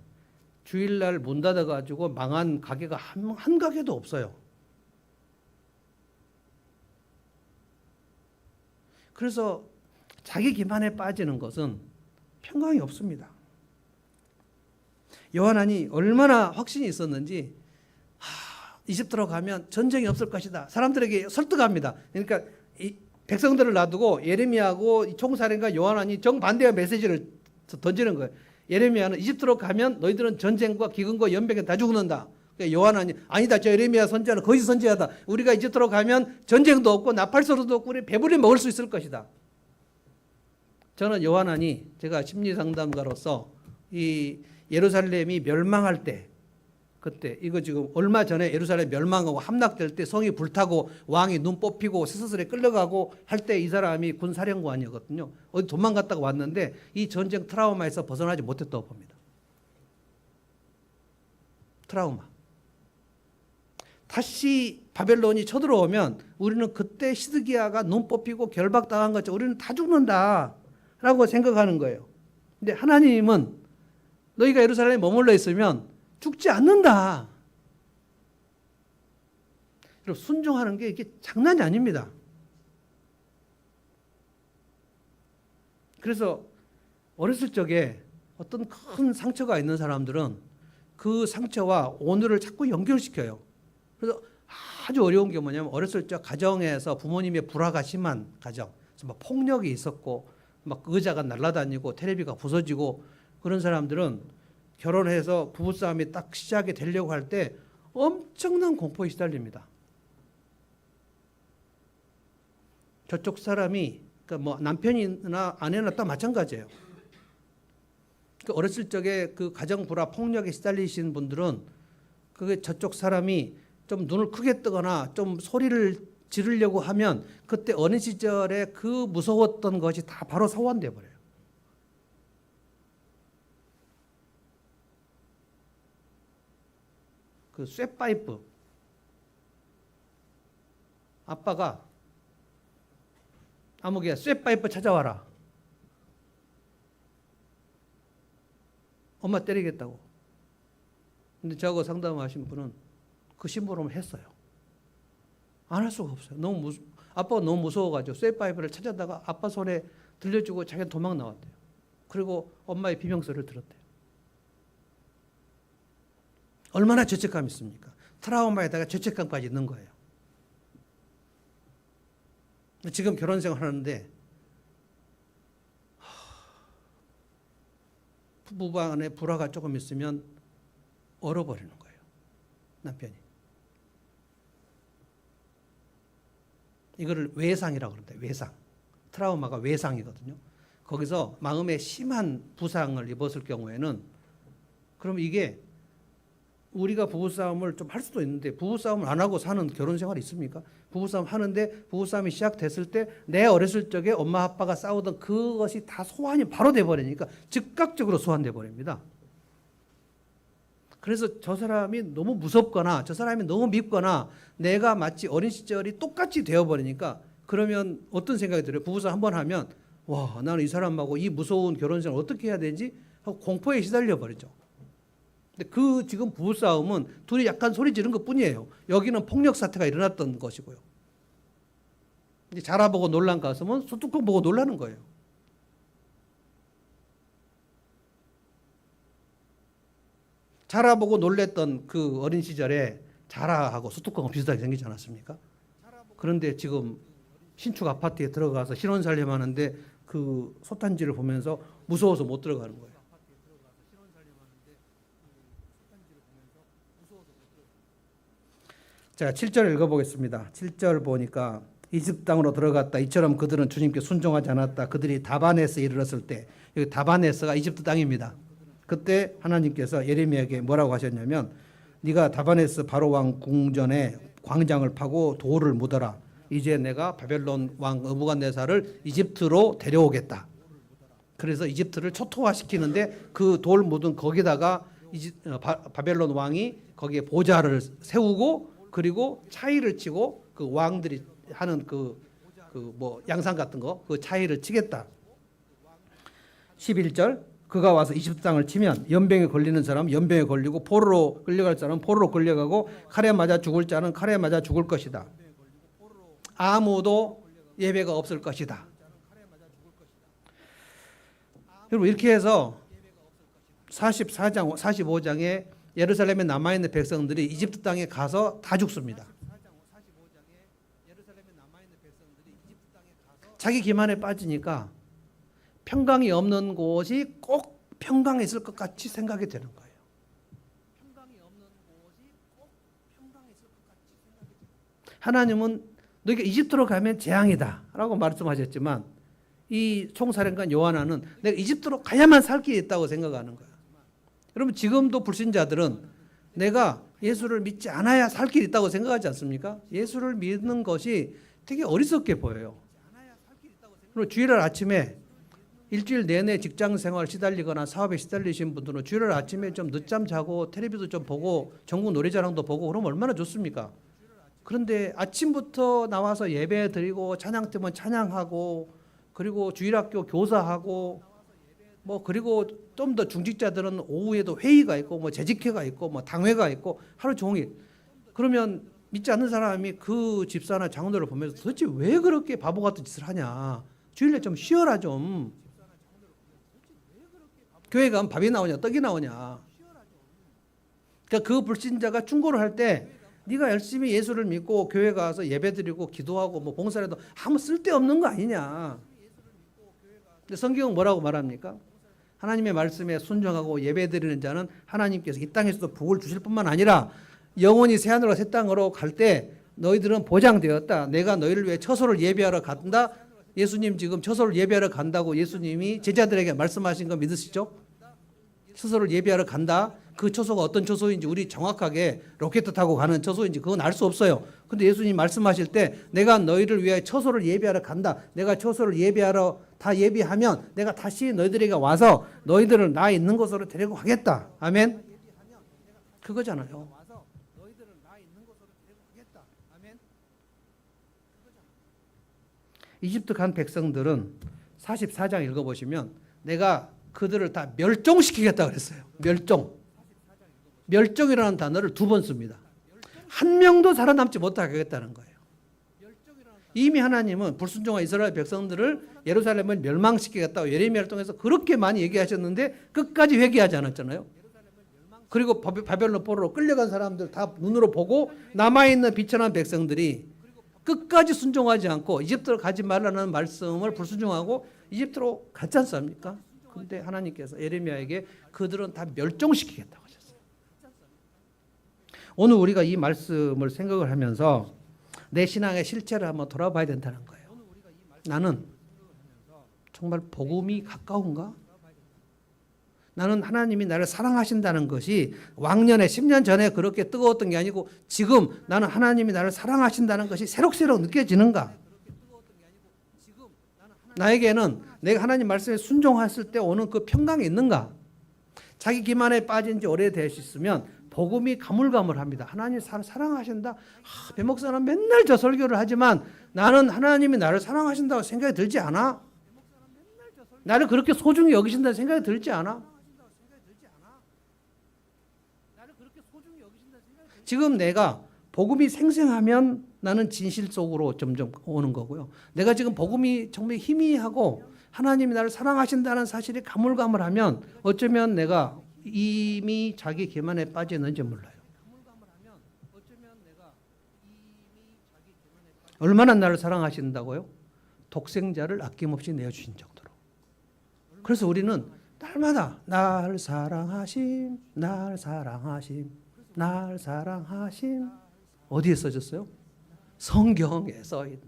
주일날 문 닫아가지고 망한 가게가 한 가게도 없어요. 그래서 자기 기만에 빠지는 것은 평강이 없습니다. 요한안이 얼마나 확신이 있었는지 이집트로 가면 전쟁이 없을 것이다. 사람들에게 설득합니다. 그러니까 이 백성들을 놔두고 예레미야하고 총사령과 요한안이 정반대의 메시지를 던지는 거예요. 예레미야는 이집트로 가면 너희들은 전쟁과 기근과 연병에 다 죽는다. 그러니까 요한안이 아니다. 저 예레미야 선지자는 거짓 선지자다. 우리가 이집트로 가면 전쟁도 없고 나팔소리도 없고 우리 배불리 먹을 수 있을 것이다. 저는 요한안이 제가 심리상담가로서 이 예루살렘이 멸망할 때 그때 이거 지금 얼마 전에 예루살렘 멸망하고 함락될 때 성이 불타고 왕이 눈 뽑히고 쇠사슬에 끌려가고 할 때 이 사람이 군사령관이었거든요. 어디 도망갔다가 왔는데 이 전쟁 트라우마에서 벗어나지 못했다고 봅니다. 트라우마. 다시 바벨론이 쳐들어오면 우리는 그때 시드기야가 눈 뽑히고 결박당한 것처럼 우리는 다 죽는다라고 생각하는 거예요. 근데 하나님은 너희가 예루살렘에 머물러 있으면 죽지 않는다. 여러분 순종하는 게 이게 장난이 아닙니다. 그래서 어렸을 적에 어떤 큰 상처가 있는 사람들은 그 상처와 오늘을 자꾸 연결시켜요. 그래서 아주 어려운 게 뭐냐면 어렸을 적 가정에서 부모님의 불화가 심한 가정, 막 폭력이 있었고 막 의자가 날아다니고 텔레비가 부서지고 그런 사람들은 결혼해서 부부싸움이 딱 시작이 되려고 할 때 엄청난 공포에 시달립니다. 저쪽 사람이 그러니까 뭐 남편이나 아내나 다 마찬가지예요. 그 어렸을 적에 그 가정 불화 폭력에 시달리신 분들은 그게 저쪽 사람이 좀 눈을 크게 뜨거나 좀 소리를 지르려고 하면 그때 어린 시절에 그 무서웠던 것이 다 바로 소환돼 버려요. 그 쇠파이프 아빠가 아무개야 쇠파이프 찾아와라. 엄마 때리겠다고. 근데 저하고 상담하신 분은 그 심부름을 했어요. 안 할 수가 없어요. 아빠가 너무 무서워가지고 쇠파이프를 찾아다가 아빠 손에 들려주고 자기가 도망 나왔대요. 그리고 엄마의 비명소리를 들었대요. 얼마나 죄책감이 있습니까? 트라우마에다가 죄책감까지 있는 거예요. 지금 결혼 생활 하는데 부부 안에 불화가 조금 있으면 얼어버리는 거예요. 남편이. 이거를 외상이라고 그러는데 외상. 트라우마가 외상이거든요. 거기서 마음에 심한 부상을 입었을 경우에는 그럼 이게 우리가 부부싸움을 좀 할 수도 있는데 부부싸움을 안 하고 사는 결혼 생활이 있습니까? 부부싸움 하는데 부부싸움이 시작됐을 때 내 어렸을 적에 엄마 아빠가 싸우던 그것이 다 소환이 바로 돼버리니까 즉각적으로 소환돼 버립니다. 그래서 저 사람이 너무 무섭거나 저 사람이 너무 밉거나 내가 마치 어린 시절이 똑같이 되어버리니까 그러면 어떤 생각이 들어요? 부부싸움 한번 하면 와 나는 이 사람하고 이 무서운 결혼 생활을 어떻게 해야 되지? 하고 공포에 시달려 버리죠. 근데 그 지금 부부싸움은 둘이 약간 소리 지른 것 뿐이에요. 여기는 폭력 사태가 일어났던 것이고요. 이제 자라보고 놀란 가슴은 소뚜껑 보고 놀라는 거예요. 자라보고 놀랬던 그 어린 시절에 자라하고 소뚜껑은 비슷하게 생기지 않았습니까? 그런데 지금 신축 아파트에 들어가서 신혼살림 하는데 그 솥단지를 보면서 무서워서 못 들어가는 거예요. 자, 7절 읽어보겠습니다. 7절 보니까 이집트 땅으로 들어갔다. 이처럼 그들은 주님께 순종하지 않았다. 그들이 다바네스에 이르렀을 때, 여기 다바네스가 이집트 땅입니다. 그때 하나님께서 예레미야에게 뭐라고 하셨냐면 네가 다바네스 바로 왕 궁전에 광장을 파고 돌을 묻어라. 이제 내가 바벨론 왕 느부갓네살을 이집트로 데려오겠다. 그래서 이집트를 초토화시키는데 그 돌 묻은 거기다가 바벨론 왕이 거기에 보좌를 세우고 그리고 차이를 치고 그 왕들이 하는 그 뭐 양상 같은 거 그 차이를 치겠다. 11절 그가 와서 이집트 땅을 치면 연병에 걸리는 사람 연병에 걸리고 포로로 끌려갈 사람은 포로로 끌려가고 칼에 맞아 죽을 자는 칼에 맞아 죽을 것이다. 아무도 예배가 없을 것이다. 여러분 이렇게 해서 44장, 45장에 예루살렘에 남아있는 백성들이 이집트 땅에 가서 다 죽습니다. 자기 기만에 빠지니까 평강이 없는 곳이 꼭 평강에 있을 것 같이 생각이 되는 거예요. 하나님은 너희가 이집트로 가면 재앙이다 라고 말씀하셨지만 이 총사령관 요하나는 내가 이집트로 가야만 살 길이 있다고 생각하는 거야. 여러분 지금도 불신자들은 내가 예수를 믿지 않아야 살 길이 있다고 생각하지 않습니까? 예수를 믿는 것이 되게 어리석게 보여요. 그리고 주일날 아침에 일주일 내내 직장 생활 시달리거나 사업에 시달리신 분들은 주일날 아침에 좀 늦잠 자고 텔레비도 좀 보고 전국 노래자랑도 보고 그러면 얼마나 좋습니까? 그런데 아침부터 나와서 예배 드리고 찬양 때면 찬양하고 그리고 주일학교 교사하고 뭐 그리고 좀 더 중직자들은 오후에도 회의가 있고 뭐 재직회가 있고 뭐 당회가 있고 하루 종일 그러면 믿지 않는 사람이 그 집사나 장로를 보면서 도대체 왜 그렇게 바보 같은 짓을 하냐 주일에 좀 쉬어라 좀 교회 가면 밥이 나오냐 떡이 나오냐 그러니까 그 불신자가 충고를 할 때 네가 열심히 예수를 믿고 교회 가서 예배드리고 기도하고 뭐 봉사해도 아무 쓸데없는 거 아니냐. 근데 성경은 뭐라고 말합니까? 하나님의 말씀에 순종하고 예배드리는 자는 하나님께서 이 땅에서도 복을 주실 뿐만 아니라 영원히 새하늘과 새 땅으로 갈 때 너희들은 보장되었다. 내가 너희를 위해 처소를 예배하러 간다. 예수님 지금 처소를 예배하러 간다고 예수님이 제자들에게 말씀하신 거 믿으시죠? 처소를 예배하러 간다. 그 처소가 어떤 처소인지 우리 정확하게 로켓 타고 가는 처소인지 그건 알 수 없어요. 근데 예수님 말씀하실 때 내가 너희를 위해 처소를 예배하러 간다. 내가 처소를 예배하러 다 예배하면 내가 다시 너희들에게 와서 너희들을 나 있는 곳으로 데리고 가겠다. 아멘. 그거잖아요. 이집트 간 백성들은 44장 읽어보시면 내가 그들을 다 멸종시키겠다 그랬어요. 멸종이라는 단어를 2번 씁니다. 한 명도 살아남지 못하게 하겠다는 거예요. 이미 하나님은 불순종한 이스라엘 백성들을 예루살렘을 멸망시키겠다고 예레미야를 통해서 그렇게 많이 얘기하셨는데 끝까지 회개하지 않았잖아요. 그리고 바벨론 포로로 끌려간 사람들 다 눈으로 보고 남아있는 비천한 백성들이 끝까지 순종하지 않고 이집트로 가지 말라는 말씀을 불순종하고 이집트로 갔지 않습니까? 그런데 하나님께서 예레미야에게 그들은 다 멸종시키겠다고 하셨어요. 오늘 우리가 이 말씀을 생각을 하면서 내 신앙의 실체를 한번 돌아봐야 된다는 거예요. 나는 정말 복음이 가까운가? 나는 하나님이 나를 사랑하신다는 것이 왕년에 10년 전에 그렇게 뜨거웠던 게 아니고 지금 나는 하나님이 나를 사랑하신다는 것이 새록새록 느껴지는가? 나에게는 내가 하나님 말씀에 순종했을 때 오는 그 평강이 있는가? 자기 기만에 빠진 지 오래되셨으면 복음이 가물가물합니다. 하나님 사랑하신다. 배 목사는 맨날 저 설교를 하지만 나는 하나님이 나를 사랑하신다고 생각이 들지 않아. 나를 그렇게 소중히 여기신다는 생각이 들지 않아. 지금 내가 복음이 생생하면 나는 진실 속으로 점점 오는 거고요. 내가 지금 복음이 정말 희미하고 하나님이 나를 사랑하신다는 사실이 가물가물하면 어쩌면 내가 이미 자기 기만에 빠졌는지 몰라요. 얼마나 나를 사랑하신다고요? 독생자를 아낌없이 내어주신 정도로. 그래서 우리는 날마다 날 사랑하심, 날 사랑하심, 날 사랑하심. 어디에 써졌어요? 성경에 써있네.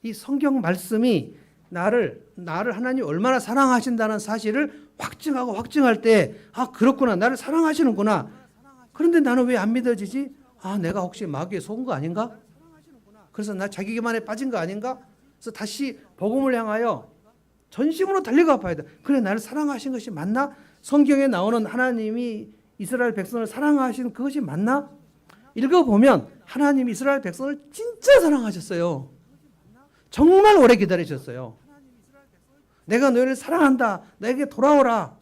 이 성경 말씀이 나를 하나님 얼마나 사랑하신다는 사실을 확증하고 확증할 때 그렇구나. 나를 사랑하시는구나. 그런데 나는 왜 안 믿어지지? 내가 혹시 마귀에 속은 거 아닌가? 그래서 나 자기 기만에 빠진 거 아닌가? 그래서 다시 복음을 향하여 전심으로 달려가 봐야 돼. 그래 나를 사랑하신 것이 맞나? 성경에 나오는 하나님이 이스라엘 백성을 사랑하신 그것이 맞나? 읽어보면 하나님이 이스라엘 백성을 진짜 사랑하셨어요. 정말 오래 기다리셨어요. 내가 너희를 사랑한다. 내게 돌아오라.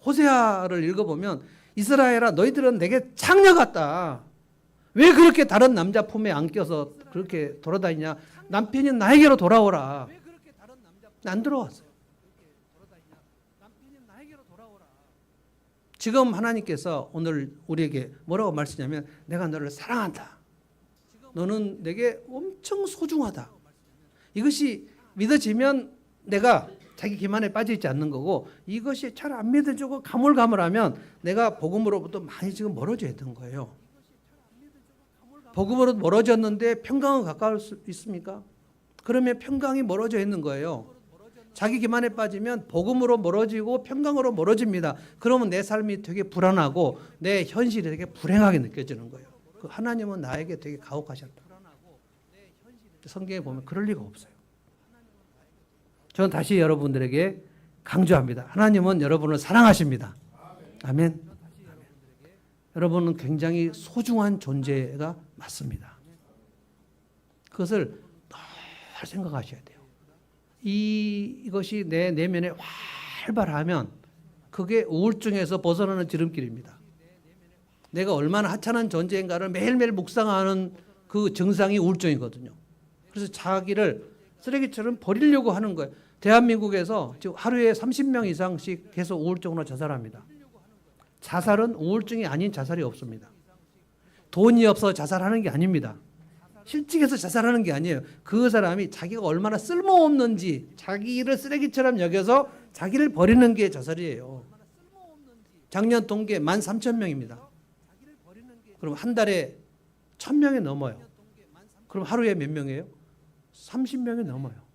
호세아를 읽어보면 이스라엘아 너희들은 내게 창녀 같다. 왜 그렇게 다른 남자 품에 안겨서 그렇게 돌아다니냐. 남편이 나에게로 돌아오라. 안 들어왔어요. 지금 하나님께서 오늘 우리에게 뭐라고 말씀하냐면 내가 너를 사랑한다. 너는 내게 엄청 소중하다. 이것이 믿어지면 내가 자기 기만에 빠져 있지 않는 거고 이것이 잘 안 믿어지고 가물가물하면 내가 복음으로부터 많이 지금 멀어져 있던 거예요. 복음으로 멀어졌는데 평강은 가까울 수 있습니까? 그러면 평강이 멀어져 있는 거예요. 자기 기만에 빠지면 복음으로 멀어지고 평강으로 멀어집니다. 그러면 내 삶이 되게 불안하고 내 현실이 되게 불행하게 느껴지는 거예요. 그 하나님은 나에게 되게 가혹하셨다. 성경에 보면 그럴 리가 없어요. 저는 다시 여러분들에게 강조합니다. 하나님은 여러분을 사랑하십니다. 아멘. 여러분은 굉장히 소중한 존재가 맞습니다. 그것을 늘 생각하셔야 돼요. 이것이 내 내면에 활발하면 그게 우울증에서 벗어나는 지름길입니다. 내가 얼마나 하찮은 존재인가를 매일매일 묵상하는 그 증상이 우울증이거든요. 그래서 자기를 쓰레기처럼 버리려고 하는 거예요. 대한민국에서 지금 하루에 30명 이상씩 계속 우울증으로 자살합니다. 자살은 우울증이 아닌 자살이 없습니다. 돈이 없어 자살하는 게 아닙니다. 실직해서 자살하는 게 아니에요. 그 사람이 자기가 얼마나 쓸모없는지 자기를 쓰레기처럼 여겨서 자기를 버리는 게 자살이에요. 작년 통계 13,000명입니다. 그럼 한 달에 1,000명이 넘어요. 그럼 하루에 몇 명이에요? 30명이 넘어요.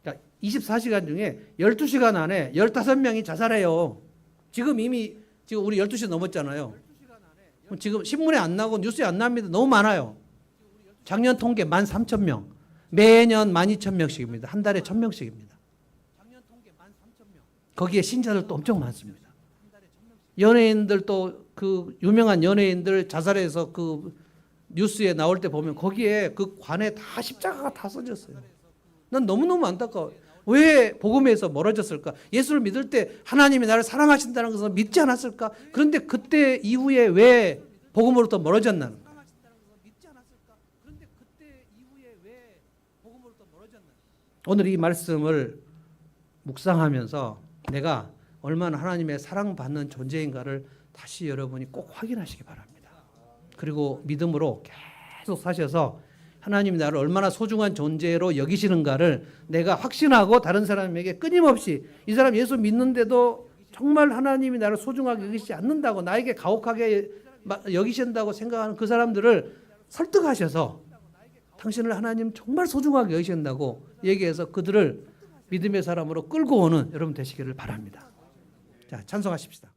그러니까 24시간 중에 12시간 안에 15명이 자살해요. 지금 우리 12시 넘었잖아요. 지금 신문에 안 나고 뉴스에 안 납니다. 너무 많아요. 작년 통계 13,000명. 매년 12,000명씩입니다. 한 달에 1,000명씩입니다. 거기에 신자들도 엄청 많습니다. 연예인들도 그 유명한 연예인들 자살해서 그 뉴스에 나올 때 보면 거기에 그 관에 다 십자가가 다 써졌어요. 난 너무너무 안타까워요. 왜 복음에서 멀어졌을까? 예수를 믿을 때 하나님이 나를 사랑하신다는 것을 믿지 않았을까? 그런데 그때 이후에 왜 복음으로부터 멀어졌나는 거예요. 오늘 이 말씀을 묵상하면서 내가 얼마나 하나님의 사랑받는 존재인가를 다시 여러분이 꼭 확인하시기 바랍니다. 그리고 믿음으로 계속 사셔서 하나님이 나를 얼마나 소중한 존재로 여기시는가를 내가 확신하고 다른 사람에게 끊임없이 이 사람 예수 믿는데도 정말 하나님이 나를 소중하게 여기시지 않는다고 나에게 가혹하게 여기신다고 생각하는 그 사람들을 설득하셔서 당신을 하나님 정말 소중하게 여기신다고 얘기해서 그들을 믿음의 사람으로 끌고 오는 여러분 되시기를 바랍니다. 자, 찬송하십시다.